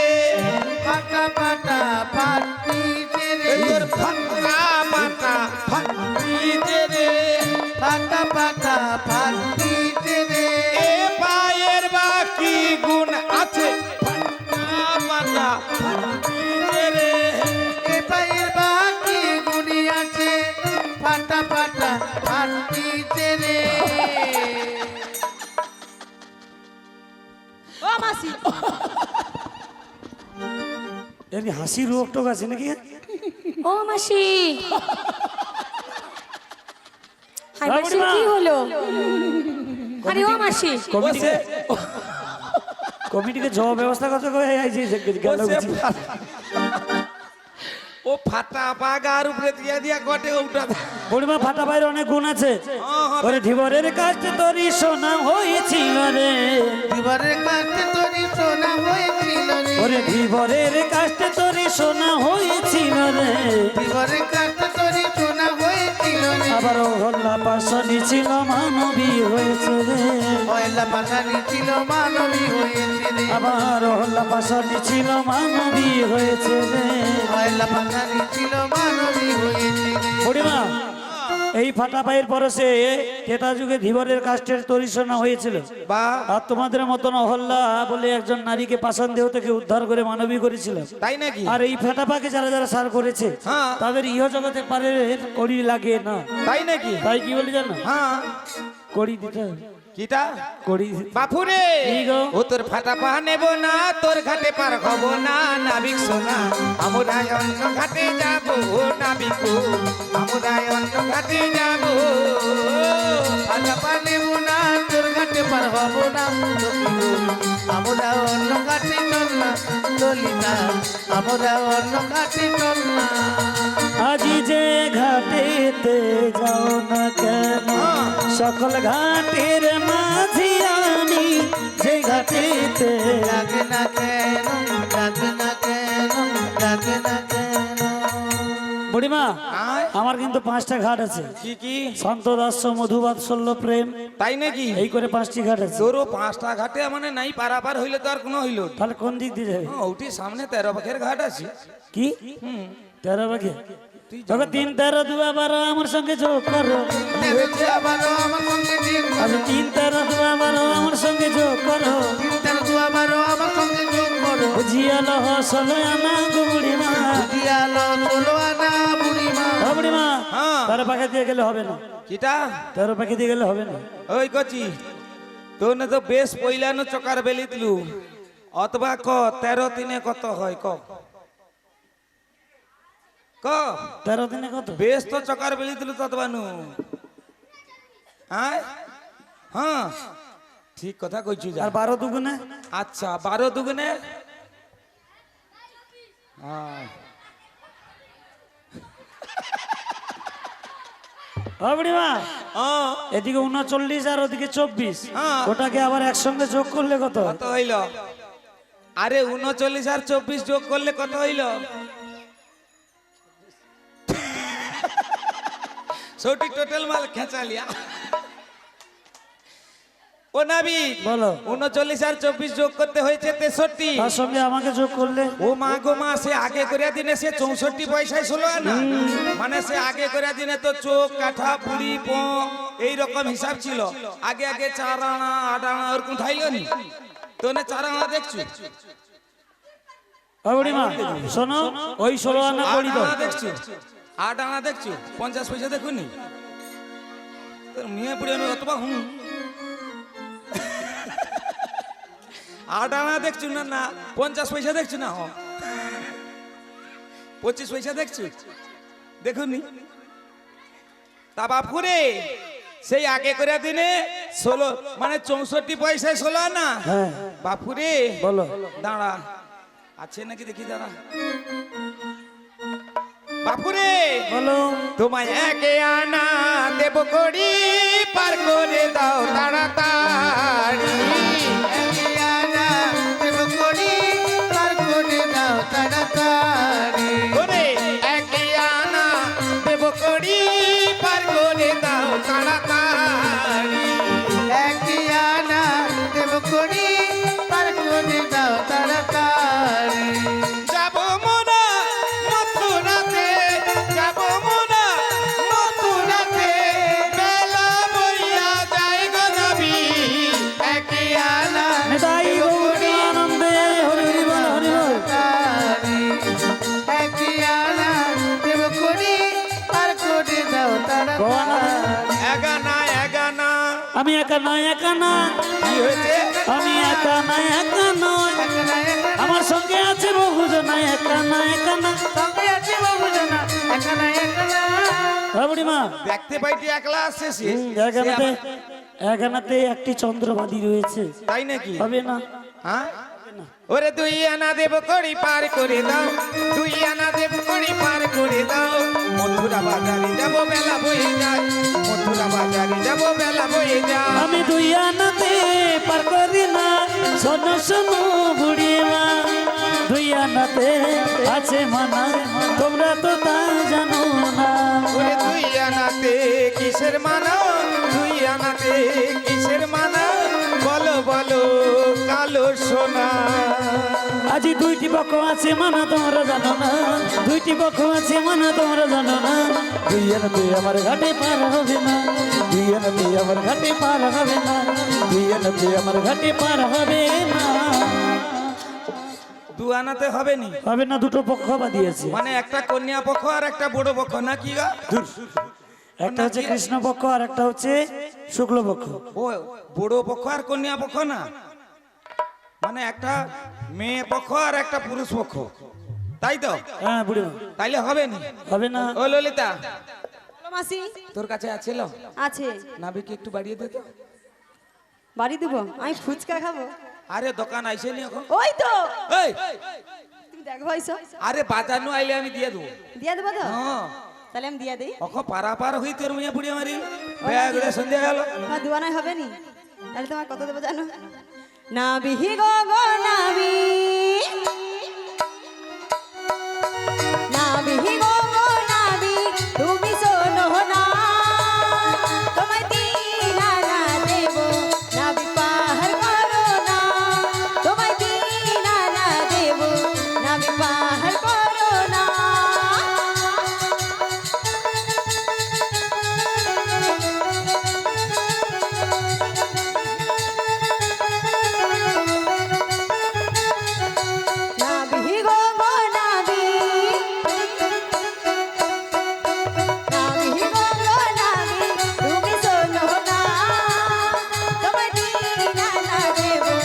S5: পাট্টা পাট্টা ফাটিছে
S3: এ
S5: রে,
S3: তোর ফাটা পাটা ফাটিছে রে,
S5: পাট্টা পাট্টা ফাটিছে রে।
S3: এ পায়ের বাকি গুণ আছে ফাটা পাটা ফাটিছে রে।
S5: এ পায়ের বাকি গুণি আছে, পাট্টা পাট্টা ফাটিছে রে।
S4: ও মাসি,
S2: এমনি হাসি রোগ টোক আছে নাকি?
S6: ও মাসি, হাই মাসি
S2: বুড়িমা।
S6: কি হলো? আরে ও মাসি
S2: কমিটিকে কমিটিকে জবাব ব্যবস্থা করতে কই আইছি গেল
S3: ও ফাটা পাগার উপরে দিয়া কটে উঠা
S2: বুড়িমা ফাটা বাইরে অনেক গুণ আছে ওরে ধীবরের কাছে তোরই সোনা হয়েছিল রে
S5: দিবারের কাছে তোরি সোনা হয়েছিল রে
S2: ওরে ধীবরের কাছে তোরই সোনা হয়েছিল রে
S5: দিবারের কাছে তোরি সোনা হয়েছিল রে
S2: আবার হল্লা পাশনি ছিল মানবী হয়েছে রে
S5: পয়লা পাখানি ছিল মানবী হয়েছে রে
S2: আবার হল্লা পাশনি ছিল মানবী হয়েছে রে
S5: পয়লা পাখানি ছিল মানবী হয়েছে রে
S2: বুড়িমা এই ফাটা পায়ের পরশে তেতা যুগে ধীবরের কাষ্টের তরি সোনা হয়েছিল
S3: বা
S2: আর তোমাদের মতন অহল্লা বলে একজন নারীকে পাষাণ দেহ থেকে উদ্ধার করে মানবী করেছিল
S3: তাই নাকি
S2: আর এই ফাটা পাকে যারা যারা সার করেছে
S3: হ্যাঁ।
S2: তাদের ইহ জগতে পারে কড়ি লাগে না
S3: তাই নাকি
S2: তাই কি বলি জানো
S3: হ্যাঁ
S2: কড়ি দিতে হবে।
S3: কিটা
S2: কড়ি
S3: বাপুরে
S2: কি গো?
S3: ও তোর ফাটা পা নেব না তোর ঘাটে পার হব না নাবিক সোনা আমরা অন্য ঘাটে যাব নাবিক আমরা অন্য ঘাটে যাব
S5: ফাটা পা নেব না তোর ঘাটে পার হব না আমরা অন্য ঘাটে চল না ললিতা আমরা অন্য ঘাটে চল না
S2: আজি যে ঘাটেতে যাও না কেন সকল ঘাটের মাঝি আমি যে ঘাটেতে
S5: ডাকে না কেন ডাকে না কেন ডাকে না কেন
S2: বুড়িমা
S3: আয়।
S2: আমার কিন্তু 5টা ঘাট আছে
S3: কি কি
S2: সন্ত দাস্য মধুবাৎসল্য প্রেম
S3: তাই নাকি
S2: এই করে 5টি ঘাট আছে
S3: তোরও 5টা ঘাটে মানে নাই পারাপার হইলে তো আর কোনো হইল না।
S2: তাহলে কোন দিক দিয়ে যাবে
S3: ওটি সামনে 13 পাখের ঘাট আছে
S2: কি 13 বাকি তবে 3 13 2 12 আমার সঙ্গে যোগ করো
S5: হয়েছে আবারও আমার সঙ্গে ঠিক
S2: আচ্ছা 3 13 2 12 আমার সঙ্গে যোগ করো
S5: তার দু আবারও আমার সঙ্গে যোগ করো
S2: বুঝিয়ালো হসলো আনা গো বুড়িমা
S5: দিয়ালো চলো আনা বুড়িমা
S2: ও বুড়িমা
S3: হ্যাঁ
S2: 13 পাখি দিয়ে গেলে হবে না
S3: কিটা
S2: 13 পাখি দিয়ে গেলে হবে না
S3: ওই কচি তোর না তো বেশ পইলানো চকার বেলি দিলু অথবা ক 13 দিনে কত হয় ক
S2: 13 দিনে কত
S3: বেশ তো চকার বেলি দিলু ততবা নু হ্যাঁ হ্যাঁ ঠিক কথা কইছু যা
S2: আর 12 দুগুণে
S3: আচ্ছা 12 দুগুনে হ্যাঁ
S2: ও বুড়িমা
S3: হ্যাঁ
S2: এদিকে 39 আর ওদিকে 24
S3: হ্যাঁ।
S2: ওটাকে আবার একসঙ্গে যোগ করলে কত
S3: কত হইল আরে 39 আর 24 যোগ করলে কত হইল সৌটি টোটাল মাল খেঁচা লিয়া ও নাবি
S2: বলো
S3: 39 আর 24 যোগ করতে হয়েছে 63
S2: তার সঙ্গে আমাকে যোগ করলে
S3: ও মা গো মা সে আগে করিয়া দিনে সে 64 পয়সায় ছিল না মানে সে আগে করিয়া দিনে তো চোখ কাঠা পুরি প এই রকম হিসাব ছিল আগে আগে 4 আনা 8 আনা ওরকম ঠাইল নি তো না 4 আনা দেখছু
S2: ও বুড়িমা শোনো ওই 16 আনা করি দাও
S3: 8 আনা দেখছু 8 আনা দেখছু 50 পয়সা দেখুনি তোর মিয়া পুরি আমি অতবা হুম 8 আনা দেখছু না না 50 পয়সা দেখছু না হ 25 পয়সা দেখছু দেখুনি তা বাপুরে সেই আগে করে দিনে 16 মানে 64 পয়সায় 16 না
S2: হ্যাঁ
S3: বাপুরে
S2: বলো
S3: দাঁড়া আছে নাকি দেখি দাঁড়া বাপুরে
S2: বলো
S3: তোমায় একে আনা দেব করি পার করে দাও তাড়াতাড়ি
S5: একে আনা দেব করি পার করে দাও তাড়াতাড়ি
S3: ওরে একে আনা দেব করি পার করে দাও তাড়াতাড়ি
S5: একে আনা দেব করি পার করে দাও তাড়াতাড়ি
S3: যাব মোরা মথুরাতে যাব মোরা মথুরাতে বেলা বইয়া যায় গো নবী
S5: একে আনা
S2: নিতাই গৌর আনন্দে হরি হরি বল হরি বল
S5: তাড়াতাড়ি একে আনা দেব করি পার করে দাও তাড়াতাড়ি
S3: এগানা এগানা
S2: আমি একা নয় একা না
S3: কি হয়েছে
S2: আমি একা নয় একা নয় আমার সঙ্গে আছে বহুজন একা না একা না
S5: সঙ্গে আছে বাবু জানা এখানে এখানে
S2: ও হ্যাঁ বুড়িমা,
S3: দেখতে পাইটি একলা আসছে সে
S2: এখানেতে এখানেতে একটি চন্দ্রবাদী রয়েছে,
S3: তাই নাকি?
S2: হবে না?
S3: হ্যাঁ ওরে দুই আনা দেব কড়ি পার করে দাও, দুই আনা দেব কড়ি পার করে দাও, মথুরা বাজারে যাব বেলা বয়ে যায়, মথুরা বাজারে যাব বেলা বয়ে যায়।
S2: আমি দুই আনাতে পার করি না, শোনো শোনো বুড়িমা, দুই আনাতে আছে মানা, তোমরা তো তা জানো না।
S3: ওরে দুই আনাতে কিসের মানা, দুই আনাতে কিসের মানা, বলো বলো কালো সোনা।
S2: আজি দুইটি পক্ষ আছে মানা, তোমরা জানো না, দুইটি পক্ষ আছে মানা, তোমরা জানো না। দুই আনাতে আমার ঘাটে পার হবে না, দুই আনাতে আমার ঘাটে পার হবে না, দুই আনাতে আমার ঘাটে পার হবে না।
S3: দু আনাতে হবে নি,
S2: হবে না, দুটো পক্ষ বাদিয়েছে,
S3: মানে একটা কন্যা পক্ষ আর একটা বড় পক্ষ নাকি গা?
S2: একটা হচ্ছে কৃষ্ণ পক্ষ আর একটা হচ্ছে শুক্ল পক্ষ।
S3: ও বড় পক্ষ আর কন্যা পক্ষ না, মানে একটা মেয়ে পক্ষ আর একটা পুরুষ পক্ষ, তাই তো?
S2: হ্যাঁ বুড়িমা,
S3: তাইলে হবে নি?
S2: হবে না।
S3: ও ললিতা,
S4: বলো মাসি।
S3: তোর কাছে আছে
S4: আছে।
S3: নাবিকে একটু বাড়িয়ে দে তো।
S4: বাড়ি দেবো? আমি ফুচকা খাবো।
S3: আরে দোকান আইসে নি এখন।
S4: ওই তো,
S3: এই
S4: তুমি দেখো ভাইসো,
S3: আরে বাজানো আইলে আমি দিয়ে দেবো।
S4: দিয়া দেবো তো?
S3: হ্যাঁ
S4: তাহলে আমি দিয়া দেই।
S3: অখ পারা পার হই তোর মিয়া বুড়ি মারি বেগুড়ে সন্ধ্যা গেল।
S4: আমার দুয়ানায় হবে নি, তাহলে তোমার কত দেবো জানো? না বিহি গো গো নাবি, না বিহি গো গো নাবি, তুমি শোনো না, তোমায় দিন আনা দেবো, নাবি পাহাড় করো না, তোমায় দিন আনা দেবো, নাবি পাহাড় করো না। নাবি গো গো নাবি, নাবি গো গো নাবি, তুমি শোনো না, তোমায় দিন আনা দেবো,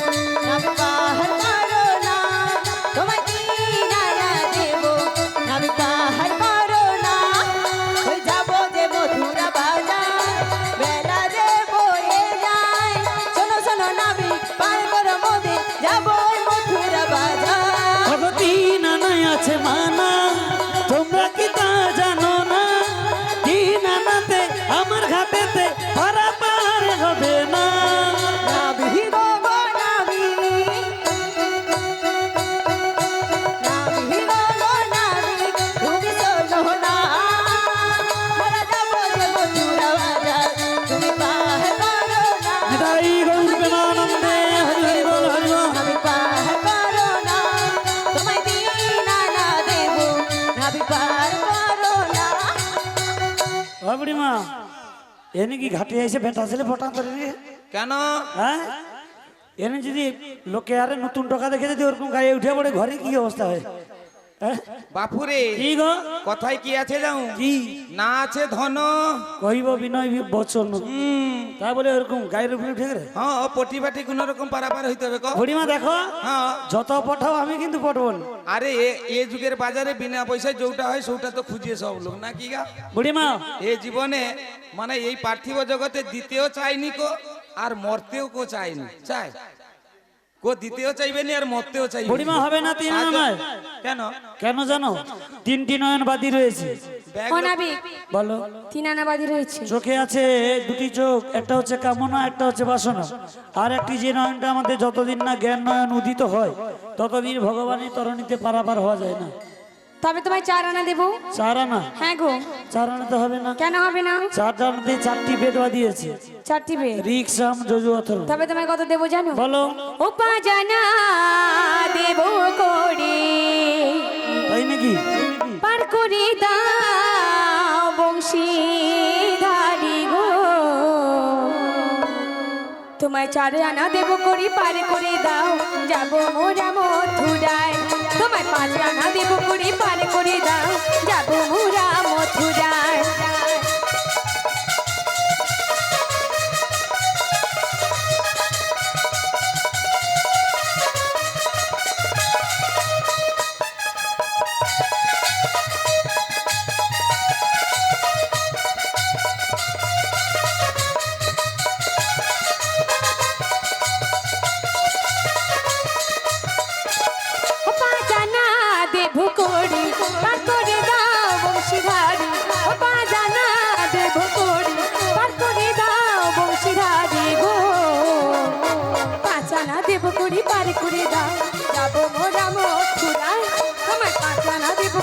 S4: নাবি পাহাড় করো না, তোমায় দিন আনা দেবো, নাবি পাহাড় করো না। ওই যাবো যে মথুরা বাজার, বেলা যে বয়ে যায়, শোনো শোনো নাবি পার করো মোদের, যাবো ওই মথুরা বাজার।
S2: ভগতী নানাই আছে মানা, তোমরা কি তা জানো না? তিন আনাতে আমার ঘাটেতে পারা পার হবে না।
S4: নাবি গো গো নাবি, নাবি গো গো নাবি, তুমি শোনো না, মোরা যাবো যে মথুরা বাজার, তুমি পাহাড় করো না,
S2: নিতাই গৌর প্রেমানন্দে হরি হরি বল হরি বল।
S4: নাবি পাহাড় করো না, তোমায় দিন আনা দেবো, নাবি পাহাড় করো না।
S2: ও বুড়িমা, এনে কি ঘাটে এসে ভেটা ছেলে ফোটা ধরে রে?
S3: কেন?
S2: হ্যাঁ, এনে যদি লোকে আরে নতুন টাকা দেখে যদি ওরকম গায়ে উঠে পড়ে, ঘরে কি অবস্থা হয়? হ্যাঁ?
S3: বাপুরে
S2: কি গো?
S3: কথায় কি আছে যাও?
S2: কি
S3: না আছে ধন।
S2: কহিব বিনয় বচন, তা বলে ওরকম গায়ের উপরে উঠে গেলে?
S3: হ্যাঁ ও পটি বাটি কোন রকম পারাপার হইতে হবে।
S2: বুড়িমা দেখো,
S3: হ্যাঁ
S2: যত পঠাও আমি কিন্তু পটবো না।
S3: আরে এ যুগের বাজারে বিনা পয়সায় যেটা হয় সেটা তো খুঁজিয়ে সব লোক নাকি গা?
S2: বুড়িমা,
S3: এই জীবনে মানে এই পার্থিব জগতে দিতেও চাইনি কো, আর মরতেও কো চাইনি। চাই কো দিতেও চাইবে নি আর মরতেও চাইবে
S2: বুড়িমা হবে না তিন নয়।
S3: কেন?
S2: কেন জানো? তিনটি নয়নবাদী রয়েছে।
S3: ব্যাগ
S6: ও নাবি,
S2: বলো।
S6: তিন আনাবাদি রয়েছে।
S2: চোখে আছে দুটি চোখ, একটা হচ্ছে কামনা, একটা হচ্ছে বাসনা, আর একটি যে নয়নটা আমাদের যতদিন না জ্ঞান নয়ন উদিত হয় ততদিন ভগবানের তরণীতে পারাপার হওয়া যায় না।
S6: তবে তোমায় 4 আনা দেবো।
S2: চার আনা?
S6: হ্যাঁ গো।
S2: চার আনা তো হবে না।
S6: কেন হবে না?
S2: চার আনাতে চারটি বেদবা দিয়েছে,
S6: 4টি বেদ।
S2: রিক্সাম যজু অথর।
S6: তবে তোমায় কত দেবো জানো?
S2: বলো।
S6: উপাজানা দেবো করে,
S2: তাই নাকি?
S6: পার করে দাও বংশীধারী গো, তোমায় 4 আনা দেবো করে, পার করে দাও যাবো মোরা মথুরায়, তোমায় 5 আনা দেবো করে, পার করে দাও যাবো মোরা মথুরায়।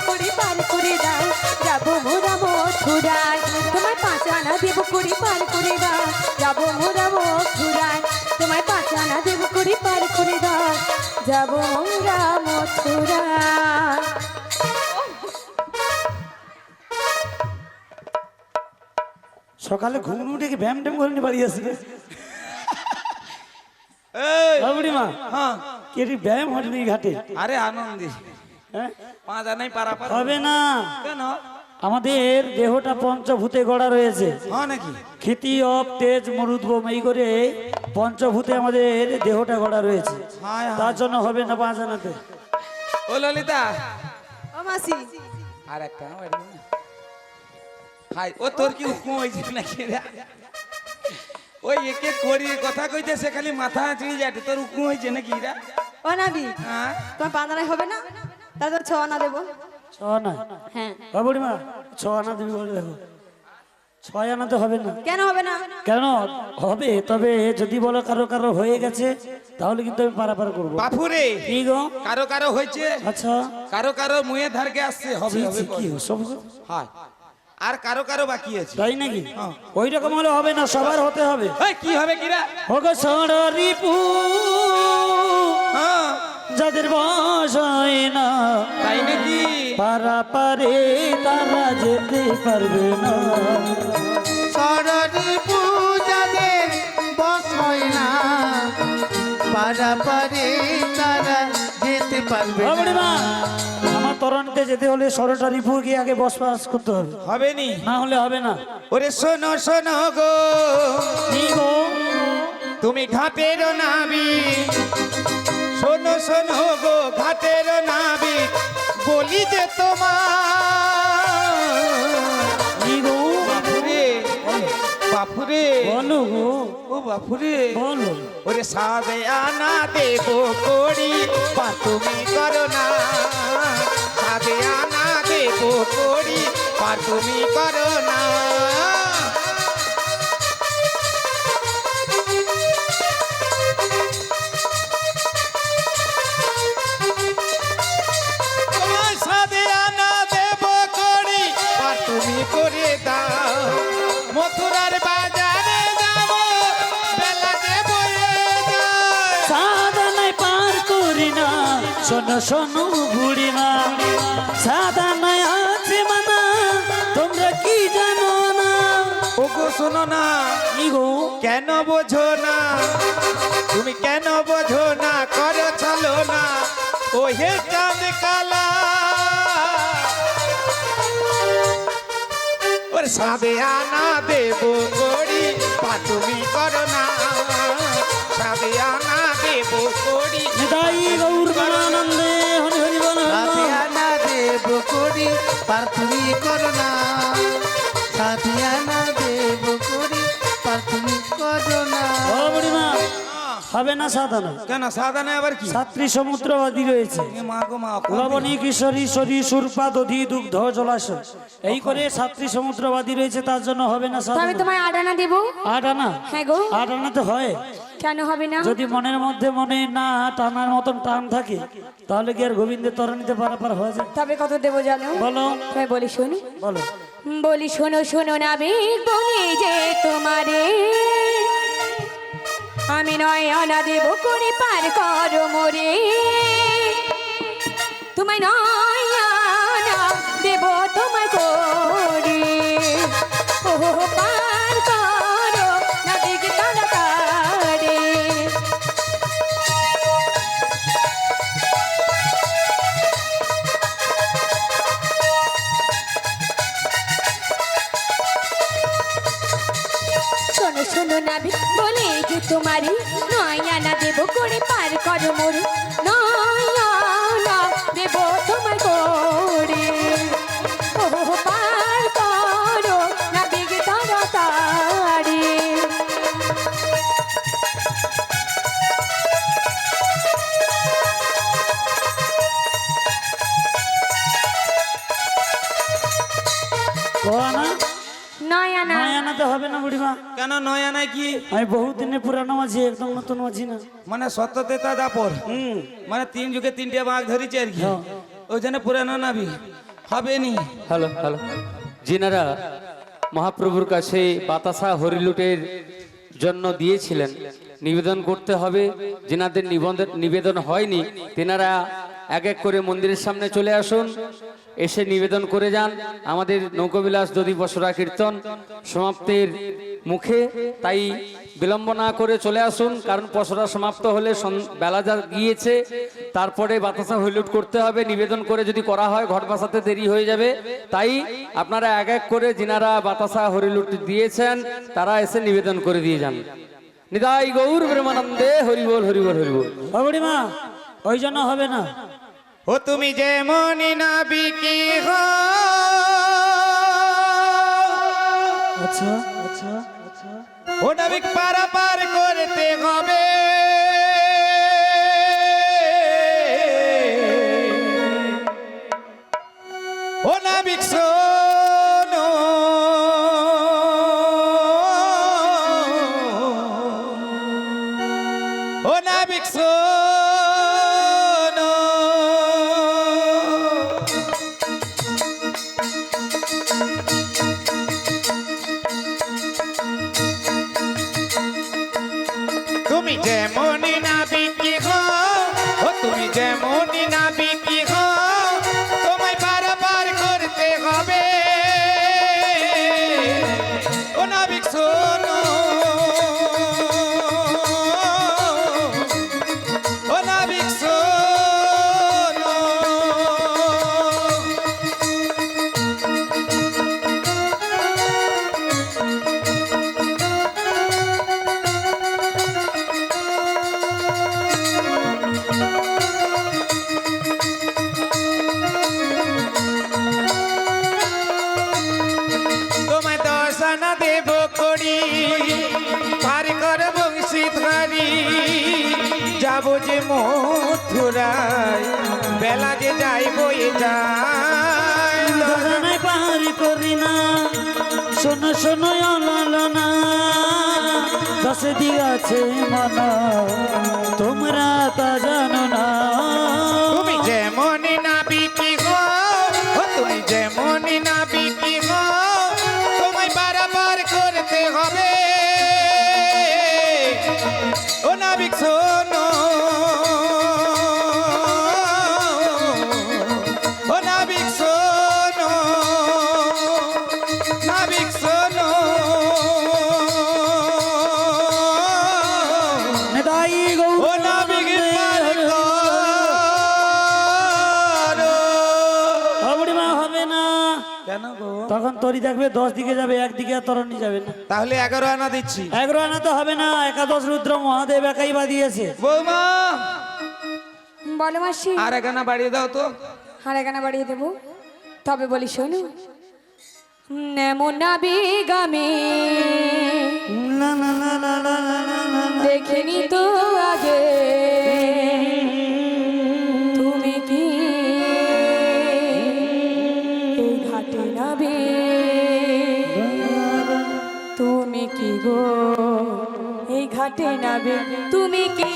S6: করি পার করে দাও যাবো মোরা মথুরায় তোমায় 5 আনা দেব করি পার করে দাও যাবো মোরা মথুরায় তোমায় 5 আনা দেব করি পার করে দাও যাবো মোরা মথুরায়।
S2: সকালে ঘুম উঠে কি ব্যায়াম ট্যাম করে নিয়ে বাড়ি আসবে
S3: এই
S2: বুড়িমা
S3: হ্যাঁ
S2: কি ব্যায়াম হয়নি ঘাটে?
S3: আরে আনন্দি
S2: হ্যাঁ?
S3: 5 আনাই পারাপার
S2: হবে না,
S3: কেন?
S2: আমাদের দেহটা পঞ্চভূতে গড়া রয়েছে।
S3: হ্যাঁ নাকি?
S2: খ্যাতি অপ তেজ মরুদ্ভম এই করে পঞ্চভূতে আমাদের দেহটা গড়া রয়েছে,
S3: হায় হায়।
S2: তার জন্য হবে না 5 আনাতে।
S3: ও ললিতা
S4: ও মাসি
S3: আর একটা হাই ও তোর কি হুকুম হয়েছে নাকি রে? ওই একে করি কথা কইতে সে খালি মাথা চিড়ি যাটে, তোর হুকুম হয়েছে নাকি রে?
S4: ও নাবি
S3: হ্যাঁ
S4: তোমার 5 আনায় হবে না? তাহলে তো 6 আনা দেবো।
S2: 6 আনা?
S4: হ্যাঁ।
S2: ও বুড়িমা 6 আনা দিবি বলে দেখো, 6 আনাতে হবে না।
S4: কেন হবে না?
S2: কেন হবে? তবে যদি বলো কারো কারো হয়ে গেছে তাহলে কিন্তু আমি পারাপার করবো।
S3: বাপুরে
S2: কি গো?
S3: কারো কারো হয়েছে,
S2: আচ্ছা
S3: কারো কারো মুয়ে ধারকে আসছে, হবে হবে
S2: কি সব
S3: হয়, আর কারো কারো বাকি আছে।
S2: তাই নাকি? ওই রকম হলে হবে না, সবার হতে হবে।
S3: এই কি হবে কিরা?
S2: ওগো ষড়রিপু
S3: হ্যাঁ
S2: যাদের বয়স হয় না,
S3: তাই নাকি?
S2: পারাপারে তারা যেতে পারবে না।
S5: সরদি পূজাদের বস হয় না, পারাপারে তারা যেতে পারবে
S2: ও
S5: না।
S2: বুড়িমা, আমার তরণতে যেতে হলে ষড়রিপু গিয়ে আগে বসবাস করতে হবে,
S3: হবে নি?
S2: না হলে হবে না।
S3: ওরে শোনো শোনো গো,
S2: কি গো?
S3: তুমি ঘাটের নাবি, শোনো শোনো গো ঘাটের নাবি, বলি যে তোমার
S2: কি গো?
S3: বাপুরে বাপুরে
S2: বলো গো,
S3: ও বাপুরে
S2: বলো।
S3: ওরে সাবে আনা দেব করি বা তুমি করো না, সাবে আনা দেব করি বা তুমি করো না। তোমায় সাবে আনা দেব করি বা তুমি করে দাও, মথুরার বাজারে যাব বেলা যে বয়ে যায়।
S2: সাদানায় পার করি না, শোনো শোনো বুড়িমা, সাদানায় আছে মানা, তোমরা কি জানো না।
S3: ওগো শোনো না,
S2: কি গো?
S3: কেন বোঝো না, তুমি কেন বোঝো না, করো চলো না ও হে চাঁদ কালা। ওর সাবে আনা দেব করি পা তুমি করো না, সাবে আনা দেব করি।
S2: নিতাই গৌর গণানন্দে হরি হরি বল হরি বল।
S5: সাথিয়ানা দেব করি পার তুমি করো না, সাথিয়ানা দেব করি পার তুমি করো না।
S2: ও বুড়িমা, হবে না সাদানা।
S3: কেন সাদা না আবার কি?
S2: 7টি সমুদ্রবাদী রয়েছে,
S3: এ মা গো মা,
S2: লবণী কিশোরী সরি সুরপা দধি দুগ্ধ জলাশয়, এই করে 7টি সমুদ্রবাদী রয়েছে, তার জন্য হবে না
S6: তবে
S2: সাদানা।
S6: তোমায় 8 আনা দেবো।
S2: 8 আনা?
S6: হ্যাঁ গো।
S2: 8 আনাতে হয়?
S6: কেন হবে না?
S2: যদি মনের মধ্যে মনে না টানার মতন টান থাকে তাহলে কি আর গোবিন্দের তরণীতে পারাপার হয়ে যায়?
S6: তবে কত দেবো জানো?
S2: বলো
S6: তাই বলি শুনি,
S2: বলো।
S6: বলি শোনো শোনো না বলি যে তোমারে আমি 9 আনা দেব করে পার করো মোরে, তোমায় 9 আনা দেব তোমায় করে, ও পার করো না দিকে তাড়াতাড়ি। শোনো শোনো না বলে যে তোমারই 9 আনা দেব করে পার করো মোরে, 9 আনা দেব তোমায় করে, ও পার করো না দিকে তাড়াতাড়ি।
S2: ও আনা?
S6: 9 আনা।
S2: 9 আনাতে হবে না বুড়িমা।
S3: কেন নয় আনায় কি?
S2: আমি বহুত দিনের পুরানো মাঝি, একদম নতুন মাঝি না।
S3: মানে সত্যতেতা দাপর, মানে 3 যুগে 3টে বাঘ ধরেছে আর কি, ওই জন্য পুরানো নাবি। হবে নি।
S1: হ্যালো হ্যালো, যিনারা মহাপ্রভুর কাছে বাতাসা হরিলুটের জন্য দিয়েছিলেন, নিবেদন করতে হবে। যিনাদের নিবেদন হয়নি তেনারা এক এক করে মন্দিরের সামনে চলে আসুন, এসে নিবেদন করে যান। আমাদের নৌকবিলাস দধি বসরা কীর্তন সমাপ্তির মুখে, তাই বিলম্ব না করে চলে আসুন, কারণ পসরা সমাপ্ত হলে বেলা যা গিয়েছে, তারপরে বাতাসা হইলুট করতে হবে। নিবেদন করে যদি করা হয় ঘট বাসাতে দেরি হয়ে যাবে, তাই আপনারা এক এক করে যিনারা বাতাসা হরিলুট দিয়েছেন তারা এসে নিবেদন করে দিয়ে যান। নিতাই গৌর প্রেমানন্দে হরিবোল হরিবোল হরিবোল।
S2: বুড়িমা ওই জন্য হবে না।
S5: ও তুমি যেমন নাবিকি হো,
S2: আচ্ছা আচ্ছা আচ্ছা,
S5: ও নাবিক পারাপার করতে হবে। ও নাবিক শোনো, ও নাবিক শোনো, তুমি যেমনই নাবিকি হো, ও তুমি যেমনই নাবিকি হো, তোমায় পারাপার করতে হবে। ও নাবিক শোনো, ও নাবিক শোনো, তোমায় দর্শনা দেব করি, পার কর বংশী ধারি, যাবো যে মথুরায়, বেলা যে যাই বয়ে যায়।
S2: জানাই পাহাড়ি করি না, শোনো শোনো অলনা, দশে দিয়াছে মনা, তোমরা তা জানো না।
S5: তুমি যেমনই নাবিকি হো, ও তুমি যেমনই নাবিকি হো, তোমায় পারাপার করতে হবে। ও নাবিক শোনো, ও নাবিক শোনো, নাবিক শোনো,
S2: নেতাই
S5: ও
S2: গৌর
S5: নাবিক পার করো।
S2: বুড়িমা হবে না,
S3: কেন গো?
S2: তখন তরি দেখবে 10 দিকে যাবে, একদিকে আর তরণি যাবে না।
S3: তাহলে 11 আনা দিচ্ছি।
S2: 11 আনা তো হবে না, একাদশ রুদ্র মহাদেব একাই বাদিয়েছে।
S3: বৌমা
S6: বলো মাসি,
S3: আর 1 আনা বাড়িয়ে দাও তো।
S6: আর এখানে বাড়িয়ে দেবো, তবে বলি শোনো, নেমনা বেগামে
S2: না না না না না না না না।
S6: দেখিনি তো আগে, তুমি কি এই ঘাটে নাবে, তুমি কি গো এই ঘাটে নাবে, তুমি কি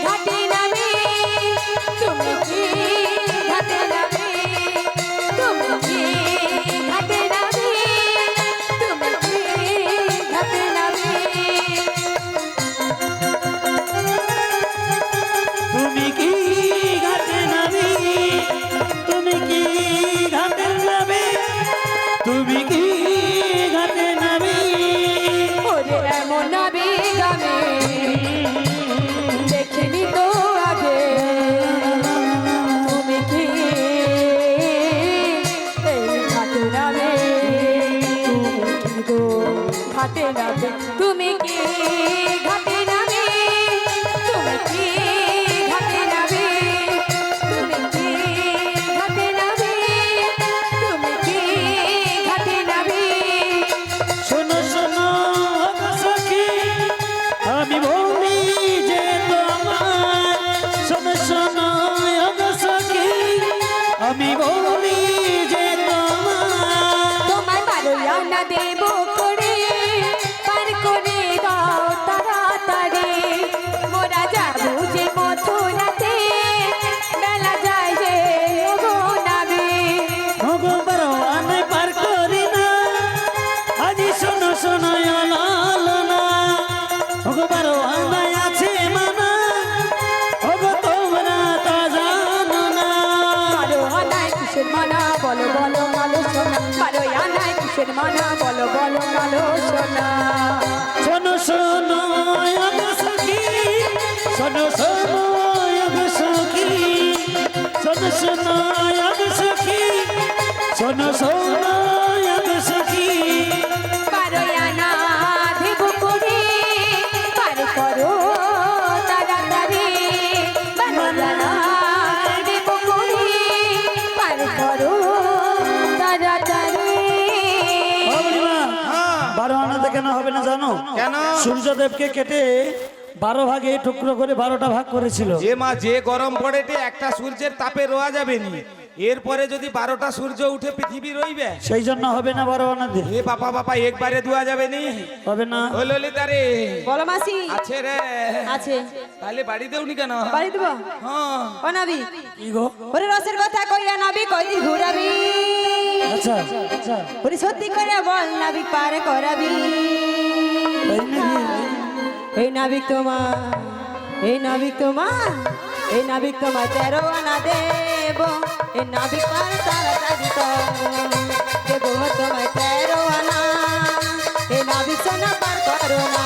S6: ঘাটে নাবে, তুমি কি ঘাটে নাবে, তুমি কি ঘাটে নাবে, তুমি কি ঘাটে নাবে।
S2: তুমি কি ঘাটে নাবি, তুমি কি ঘাটে নাবি, তুমি কি ঘাটে নাবি।
S6: ওরে এমন নাবে গামে কিসের মানা বলো বলো কালো সোনা
S2: শোনো শোনো আগো সখী, শোনো শোনো আগো সখী, শোনো শোনো আগো সখী, শোনো শোনো আগো সখী।
S6: বারোই আনা দেব করে পার করো তাড়াতাড়ি বারোই আনা দেব করে পার করো তাড়াতাড়ি
S2: ও বুড়িমা,
S3: হ্যাঁ
S2: 12 আনাতে কেন হবে না জানো?
S3: কেন?
S2: সূর্যদেবকে কেটে 12 ভাগে টুকরো করে 12টা ভাগ করেছিল।
S3: যে মা যে গরম পড়ে একটা সূর্যের তাপে রোয়া যাবে নি, এরপরে যদি 12টা সূর্য উঠে পৃথিবী রইবে,
S2: সেই জন্য হবে না 12 আনাতে,
S3: এ বাবা বাবা একবারে ধোয়া যাবে নি।
S2: হবে না।
S3: ও ললিতা রে,
S4: বলো মাসি
S3: আছে রে,
S4: আছে
S3: তাহলে বাড়ি দেউনি কেন?
S4: বাড়ি দিব
S3: হ্যাঁ
S4: ও নাবি
S2: কি গো?
S4: ওরে রসের কথা কইয়া নাবি কয়দিন ঘুরাবি
S2: আচ্ছা আচ্ছা,
S4: ওরে সত্যি করে বল নাবিক পার করাবি
S2: তাই নাকি?
S4: এই নাবিক তোমার এই নাবিক তোমার এই নাবিক তোমার 13 আনা দেব এই নাবিক পার তাড়াতাড়ি কর দেব তোমার 13 আনা এই নাবিক সোনা পার করো না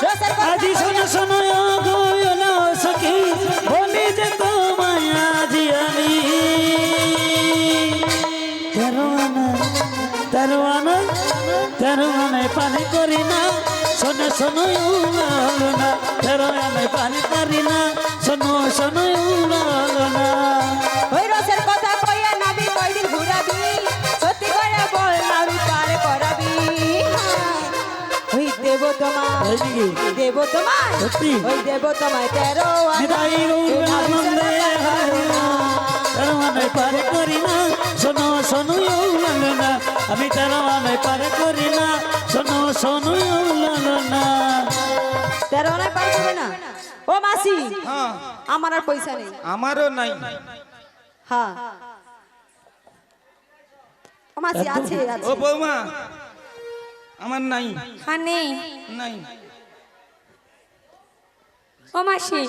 S4: রসের কথা
S2: আজি শোনো শোনো আগো না সখী, বলি যে তোমায় আজি আমি 13 আনা 13 আনা 13 আনায় পানি করি না, শোনো শোনো উড়ালো না 13 আনায় পানি করি না, শোনো শোনো উড়ালো না।
S4: ওই রসের কথা কইয়া নাবি কয়দিন ঘুরাবি সত্যি করে বল নাবি পার করাবি ওই দেব তোমার
S2: তাই নাকি?
S4: দেব তোমার
S2: সত্যি?
S4: ওই দেব তোমার 13
S2: নিতাই গৌর আনন্দে হারি না, 13 আনায় পানি করি না, শোনো শোনো উড়ালো না, আমি 13 আনায় পানি করি না, শোনো শোনো উড়ালো না।
S4: 13 আনায় পার করবে না ও মাসি
S3: হ্যাঁ
S4: আমার আর পয়সা নেই
S3: আমারও নাই।
S4: হ্যাঁ ও মাসি আছে
S3: ও
S4: আছে
S3: বৌমা, আমার নাই
S6: হ্যাঁ নেই
S3: নাই।
S6: ও মাসি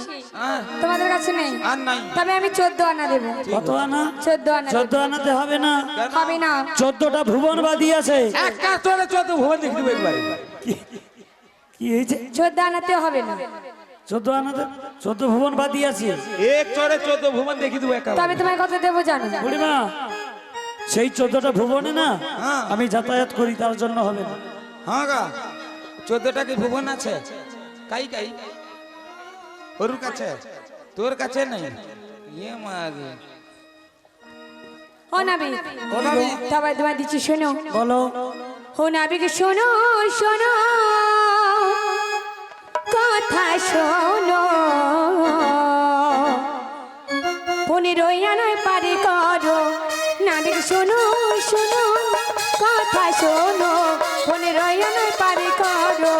S3: আহ,
S6: তোমাদের কাছে নেই
S3: আর নাই।
S6: তবে আমি 14 আনা দেবো
S2: কত আনা?
S6: 14 আনা
S2: 14 আনাতে হবে না,
S6: হবে না
S2: 14টা ভুবনবাদী আছে।
S3: এক কাজ করে চত ভুবন দেখে দেবো একবারে।
S2: কি হয়েছে?
S6: 14 আনাতে হবে না
S2: 14 আনাতে 14 ভুবনবাদী আছে।
S3: এক চড়ে 14 ভুবন দেখে দেবো একা।
S6: তবে তোমায় কত দেবো জানো
S2: বুড়িমা, সেই 14টা ভুবনে না
S3: হ্যাঁ।
S2: আমি যাতায়াত করি, তার জন্য হবে না।
S3: হ্যাঁ গা 14টা কি ভুবন আছে? কাই কাই ওর কাছে, তোর কাছে নাই। ইয়ে মা গে।
S6: ও নাবি তবে তোমায় দিচ্ছি শোনো
S2: বলো।
S6: ও নাবিক শোনো শোনো কথা শোনো 15 আনায় পারি করো নাবিক শোনো শোনো কথা শোনো 15 আনায় পারি করো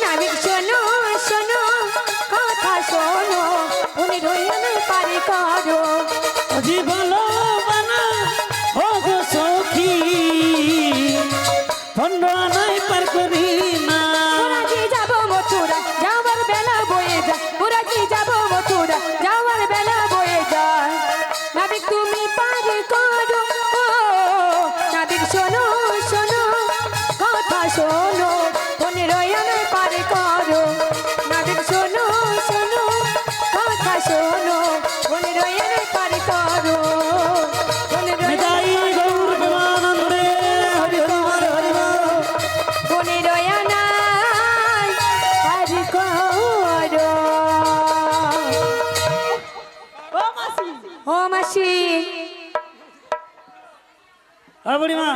S6: নাবিক শোনো শোনো কথা শোনো 15 আনায় পারি করো
S2: আজি বলো বানা ও গো সখী, 15 আনায় পার করি না।
S6: পুরাজি যাব মথুরা যাওয়ার বেলা বয়ে যায় পুরাজি যাব মথুরা যাওয়ার বেলা বয়ে যায় নাবিক তুমি পারি করো ও নাবিক শোনো শোনো কথা শোনো 15 আনায় পারি করো নাবিক শোনো শোনো কথা শোনো 15 আনায় পারি করো 15
S2: নিতাই গৌর প্রেমানন্দে হরি হরি হরি হরি বল।
S6: 15 আনায় পারি করো ও মাসি
S2: আর বুড়িমা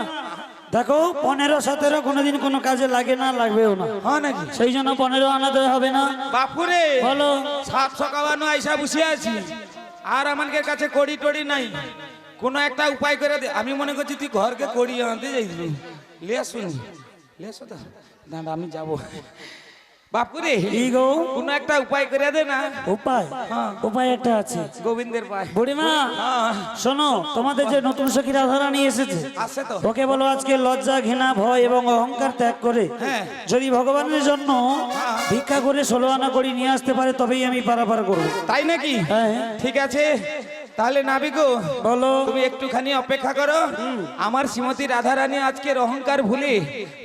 S2: দেখো, 15 17 কোনোদিন কোনো কাজে লাগে না, লাগবেও না,
S3: হ্যাঁ নাকি?
S2: সেই জন্য 15 আনাতে হবে না।
S3: বাপুরে
S2: বলো।
S3: সাপ সকাবানো আইসা বসে আছি, আর আমাদের কাছে কড়ি টড়ি নাই। কোনো একটা উপায় করে দে। আমি মনে করছি তুই ঘরকে কড়ি আনতে যাইছিলি। লে শুনি লে শোধা না, আমি যাবো। বাপুরে
S2: কি গো
S3: কোনো একটা উপায় করে দে না।
S2: উপায়
S3: হ্যাঁ।
S2: উপায় একটা আছে
S3: গোবিন্দের পায়
S2: বুড়িমা
S3: হ্যাঁ
S2: শোনো তোমাদের যে নতুন সখী রাধারানী এসেছে
S3: আছে তো।
S2: ওকে বলো আজকে লজ্জা ঘৃণা ভয় এবং অহংকার ত্যাগ করে
S3: হ্যাঁ।
S2: যদি ভগবানের জন্য ভিক্ষা করে 16 আনা করে নিয়ে আসতে পারে তবেই আমি পারাপার করবো।
S3: তাই নাকি?
S2: হ্যাঁ।
S3: ঠিক আছে তাহলে নাবিকো
S2: বলো
S3: তুমি একটুখানি অপেক্ষা করো। আমার শ্রীমতী রাধারানী আজকের অহংকার ভুলে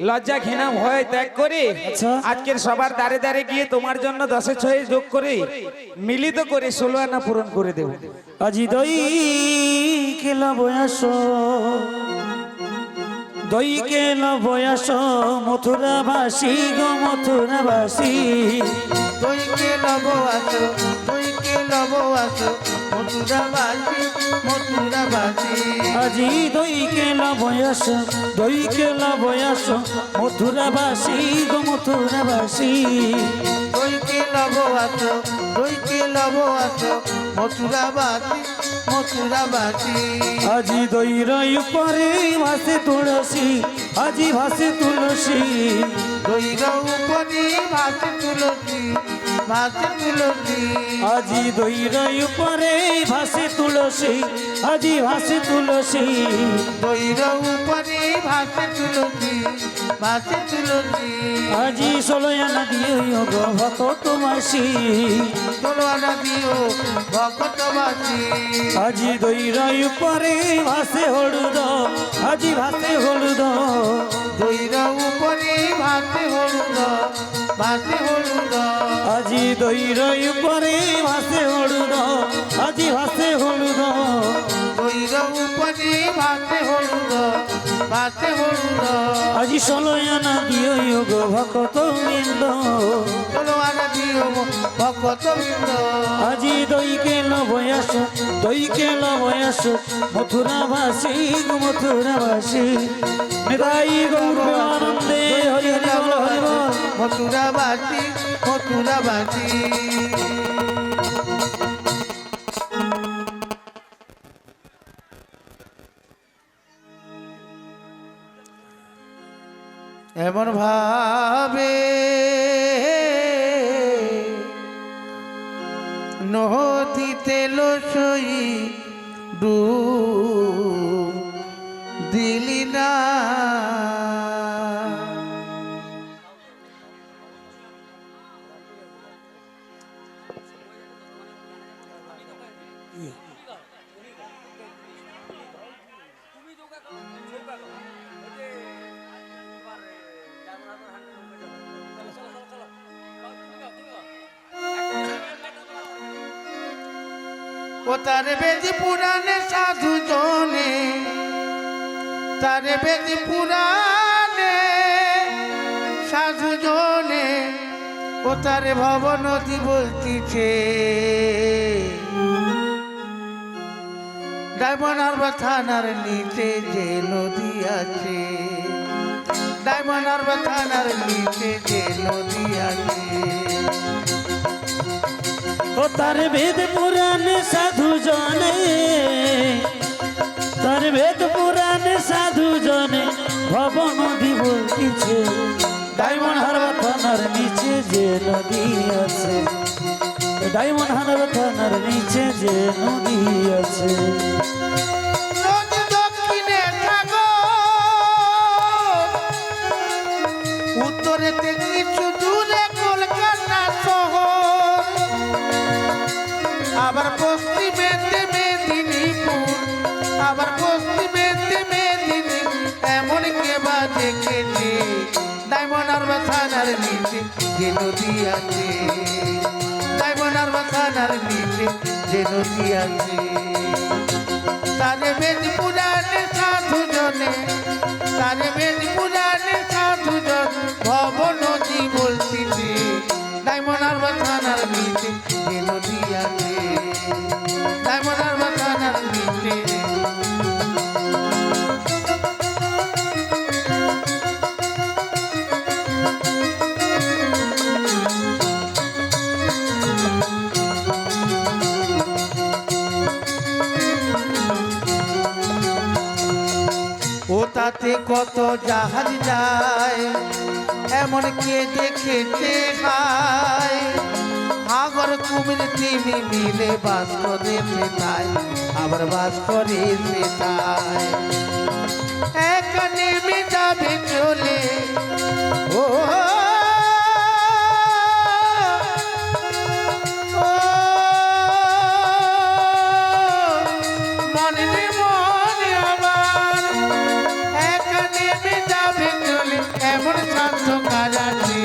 S3: লজ্জা ঘৃণা ভয় ত্যাগ করে
S2: আচ্ছা।
S3: আজকের সবার দ্বারে দ্বারে গিয়ে তোমার জন্য 10-6 যোগ করে মিলিত করে 16 আনা পূরণ করে দেব।
S2: আজি দই কেলা বয়াস দই কেলা বয়াস মথুরাবাসী গো মথুরাবাসী
S5: দইকে লব আসো দইকে লব আসো মথুরাবাসী মথুরাবাসী
S2: আজি দই কেলা বয়াস দই কেলা বয়াস মথুরাবাসী গো মথুরাবাসী
S5: দইকে লব আসো দইকে লব আসো মথুরাবাসী মথুরাবাসী
S2: আজি দইর উপরে ভাসে তুলসী আজি ভাসে তুলসী
S5: দইর উপরে ভাসে তুলসী ভাসে তুলসী
S2: আজি দইর উপরে ভাসে তুলসী আজি ভাসে তুলসী
S5: দইর উপরে ভাসে তুলসী ভাসে তুলসী
S2: আজি 16 আনা দিও গো ভকত মাসি
S5: তোলনা দিও ভক্তবাসী
S2: আজি দইর উপরে ভাসে হলুদ আজি ভাসে হলুদ
S5: দইর উপরে ভাসে হলুদ ভাসে হলুদ
S2: আজি দইর উপরে ভাসে হলুদ আজি ভাসে হলুদ
S5: দইর উপরে ভাসে হলুদ ভাসে হলুদ
S2: আজি 16 আনা দিও গো ভকত বৃন্দ
S5: তোলনা দিও ভক্তবৃন্দ
S2: আজি দই কেল বয়াস দই কেল বয়াস মথুরাবাসী গো মথুরাবাসী নিতাই গৌর আনন্দে হরি হরি বল হরি বল
S5: মথুরাবাসী মথুরাবাসী এমন ভাবে নদীতে লসই ডুব দিলি না ও তার বেদি পুরাণে সাধু জনে তার বেদি পুরাণে সাধু জনে ও তার ভব নদী বলতিছে ডায়মন্ড হারবার থানার নিচে যে নদী আছে ডায়মন্ড হারবার থানার নিচে যে নদী আছে
S2: ও তার বেদ পুরাণে সাধু জনে তার বেদ পুরাণে সাধু জনে ভব নদী বলতিছে ডায়মন্ড হারবার থানার নিচে যে নদী আছে ডায়মন্ড হারবার থানার নিচে যে নদী আছে
S5: নদী দক্ষিণে সাগর উত্তরেতে কিছু দূরে কলকাতা শহর আবার পশ্চিমেতে মেদিনীপুর আবার পশ্চিমেতে মেদিনীপুর এমন কেবা দেখেছে ডায়মন্ড হারবার থানার নিচে যে নদী আছে ডায়মন্ড হারবার থানার নিচে যে নদী আছে তারে বেদ পুরাণে সাধু জনে তারে বেদ পুরাণে সাধু জন ভব নদী বলতিছে ডায়মন্ড হারবার থানার নিচে যে নদী আছে ডায়মন্ড হারবার থানার নিচে ও তাতে কত জাহাজ যায় এমন কে দেখেছে হায় হাগর কুমির তিমি মিলে বাস করে তাই আবার বাস করে তাই একা নেমে যাবে চলে ও মনে মনে আমার একা নেমে যাবে চলে এমন শান্ত কাজ আছে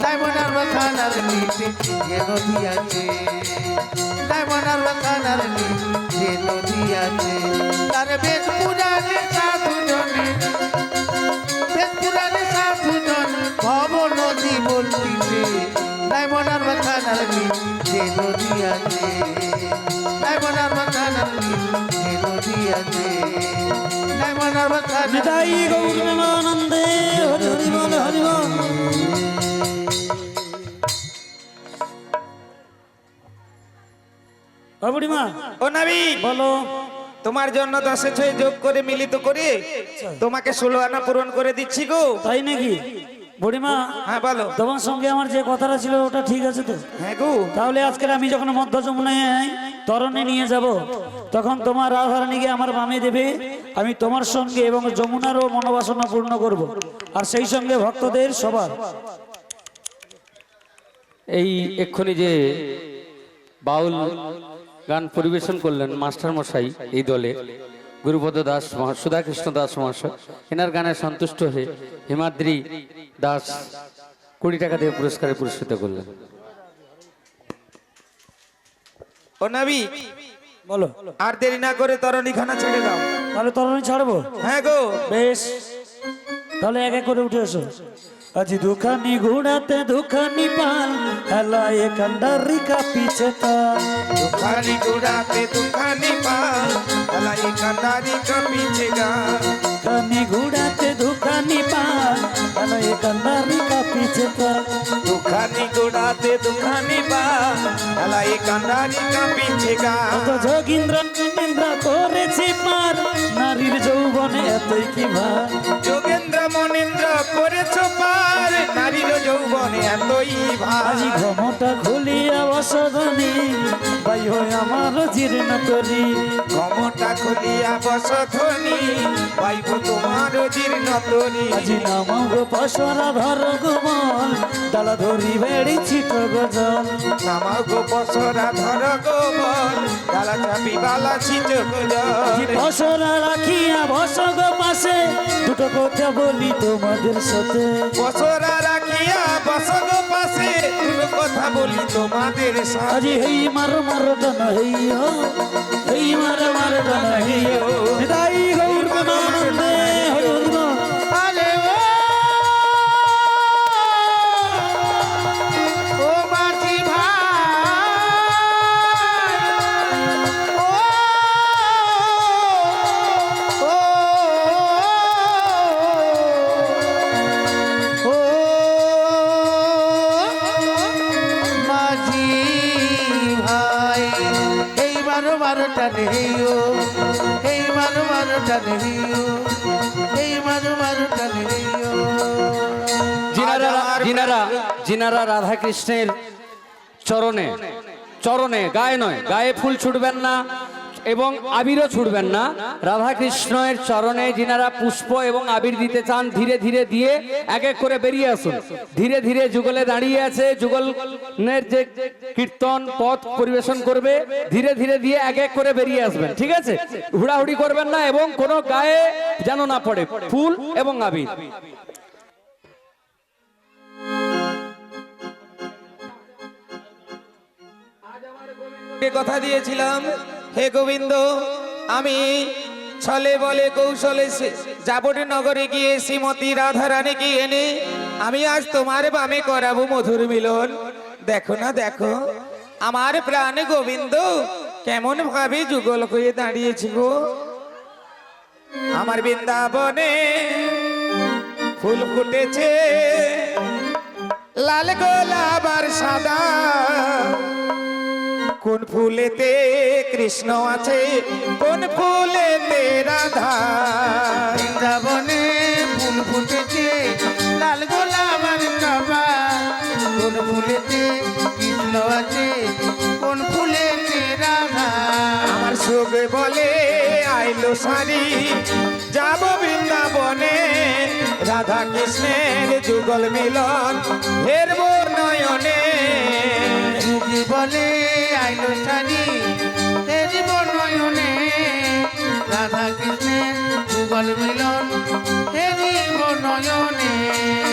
S5: ডায়মন্ডার বাখানার নিচে যে নদী আছে ডায়মন্ডার বাখানার নিচে যে নদী আছে তার বেশ পুরানে সাধু জনে বেশ পুরানে সাধু জন ভব নদী বলতিছে ডায়মন্ডার বাখানার নিচে যে নদী আছে ডায়মন্ডার বাখানার নিচে যে নদী আছে ডায়মন্ডার বাখানার
S2: নিতাই গৌর প্রেমানন্দে হরি হরি বল হরি বল। ও বুড়িমা
S3: ও নাবি
S2: বলো।
S3: তোমার জন্য 10-6 যোগ করে মিলিত করে তোমাকে 16 আনা পূরণ করে দিচ্ছি গো।
S2: তাই নাকি বুড়িমা?
S3: হ্যাঁ বলো।
S2: তোমার সঙ্গে আমার যে কথাটা ছিল ওটা ঠিক আছে তো?
S3: হ্যাঁ গো।
S2: তাহলে আজকে আমি যখন মধ্য যমুনায় তরণে নিয়ে যাব তখন তোমার রাধারানীকে আমার বামে দেবে, আমি তোমার সঙ্গে এবং যমুনারও মনোবাসনা পূর্ণ করব, আর সেই সঙ্গে ভক্তদের সবার।
S1: এই এক্ষুনি যে বাউল গান পরিবেশন করলেন মাস্টার মশাই এই দলে গুরুপদ দাস সুধাকৃষ্ণ দাস মহাশয়, এনার গানে সন্তুষ্ট হয়ে হিমাদ্রি দাস 20 টাকা দিয়ে পুরস্কারে পুরস্কৃত করলেন।
S3: ও নাবি
S2: বলো।
S3: আর দেরি না করে তরণীখানা ছেড়ে দাও।
S2: তাহলে তরণী ছাড়বো?
S3: হ্যাঁ গো।
S2: বেশ, তাহলে এক এক করে উঠে এসো। আজি দুখানি ঘোড়াতে দুখানি পাল হেলায় কান্ডারি কা পিছে তাল
S3: দুখানি ঘোড়াতে দুখানি পাল হেলায় কান্ডারি কা পিছে গাল
S2: দুখানি ঘোড়াতে দুখানি পাল হেলায় কান্ডারি কা পিছে তাল
S3: দুখানি ঘোড়াতে দুখানি পাল হেলায় কান্ডারি কা পিছে গাল
S2: কত যোগীন্দ্র নিন্দ্র করেছে পার নারীর যৌবনে এতই কি ভার
S3: যোগেন্দ্র মনেন্দ্র করেছো পার নারীর যৌবনে এতই ভার
S2: আজি ঘমটা খুলিয়া বসধনী ভাই হয় আমার জীর্ণ করি
S3: ঘমটা খুলিয়া বসধনী পাইব তোমার জীর্ণ তরি
S2: আজি নামাও গো পশরা ধর গোমল ডালা ধরি বেড়ি ছিট গজল
S3: নামাও গো পসরা ধর গো বল ডালা চাপি বালা ছিট
S2: আজি
S3: গো
S2: পশরা রাখিয়া বস গো পাশে দুটো কথা বলি তোমাদের সাথে
S3: পসরা রাখিয়া বসগ পাশে দুটো কথা বলি তোমাদের সাথে
S2: আজি হেই মার মার টানা হেইও হেই মার মার টানা হেইও নিতাই গৌর প্রেমানন্দে হরি হরি বল।
S5: আরে ও মাঝি ভাই ও মাঝি ভাই এই বারোটা নেইও এই বারোটা নেইও এই বারোটা নেইও
S1: যিনারা রাধা কৃষ্ণের চরণে চরণে গায়ে নয়, গায়ে ফুল ছুটবেন না এবং আবিরও ছুটবেন না, রাধা কৃষ্ণের চরণে যিনারা পুষ্প এবং আবির দিতে চান ধীরে ধীরে দিয়ে এক এক করে বেরিয়ে আসুন। ধীরে ধীরে যুগলে দাঁড়িয়ে আছে, যুগলের যে কীর্তন পথ পরিবেশন করবে ধীরে ধীরে দিয়ে এক এক করে বেরিয়ে আসবেন, ঠিক আছে? হুড়াহুড়ি করবেন না এবং কোনো গায়ে যেন না পড়ে ফুল এবং আবির।
S3: কথা দিয়েছিলাম, হে গোবিন্দ আমি ছলে বলে কৌশলে যাবটে নগরে গিয়ে শ্রীমতী রাধারানীকে এনে আমি আজ তোমার বামে করাবো মধুর মিলন। দেখো না দেখো আমার প্রাণ গোবিন্দ কেমন ভাবে যুগল হয়ে দাঁড়িয়েছি গো। আমার বৃন্দাবনে ফুল ফুটেছে লাল গোলাপ আর সাদা, কোন ফুলেতে কৃষ্ণ আছে কোন ফুলেতে রাধা।
S5: বৃন্দাবনে ফুল ফুটেছে লাল গোলাপ আর কোন ফুলেতে কৃষ্ণ আছে কোন ফুলেতে রাধা
S3: আমার সুখে বলে আইলো সারি যাব বৃন্দাবনে রাধা কৃষ্ণের যুগল মিলন হেরব নয়নে
S5: সুখী বলে আইলো সারি হেরিব নয়নে রাধা কৃষ্ণের যুগল মিলন হেরিব নয়নে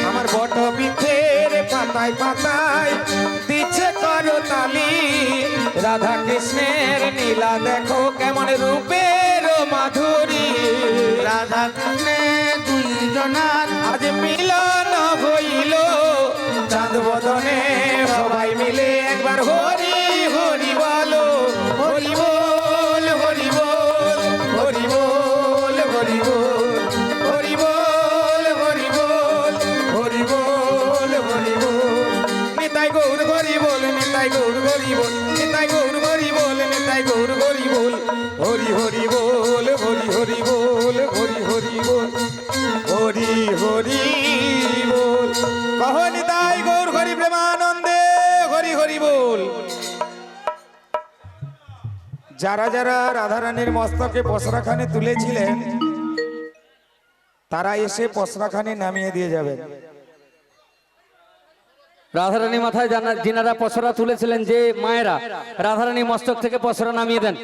S3: আমার বট বৃক্ষের পাতায় পাতায় দিচ্ছে করো তালি রাধা কৃষ্ণের নীলা দেখো কেমন রূপের মাধুরী
S5: রাধা কৃষ্ণের দুইজনার
S3: আজ মিলন হইল চাঁদ বদনে সবাই মিলে একবার হরি হরি বলো হরি বল হরি বল হরি বল হরি বল হরি বল হরি বল হরি বল হরি বল নিতাই গৌর হরি বল নিতাই গৌর হরি বল নিতাই গৌর হরি বল নিতাই গৌর হরি বল হরি হরি বল হরি হরি বল হরি হরি বল হরি হরি বল কহ নিতাই গৌর হরি প্রেমানন্দে হরি হরি বল। যারা যারা রাধারানীর মস্তকে পসরাখানে তুলেছিলেন তারা এসে পসরাখানে নামিয়ে দিয়ে যাবেন।
S1: রাধারানী মাথায় যিনারা পসরা তুলেছিলেন যে মায়েরা রাধারানী মস্তক থেকে পসরা নামিয়ে দেন।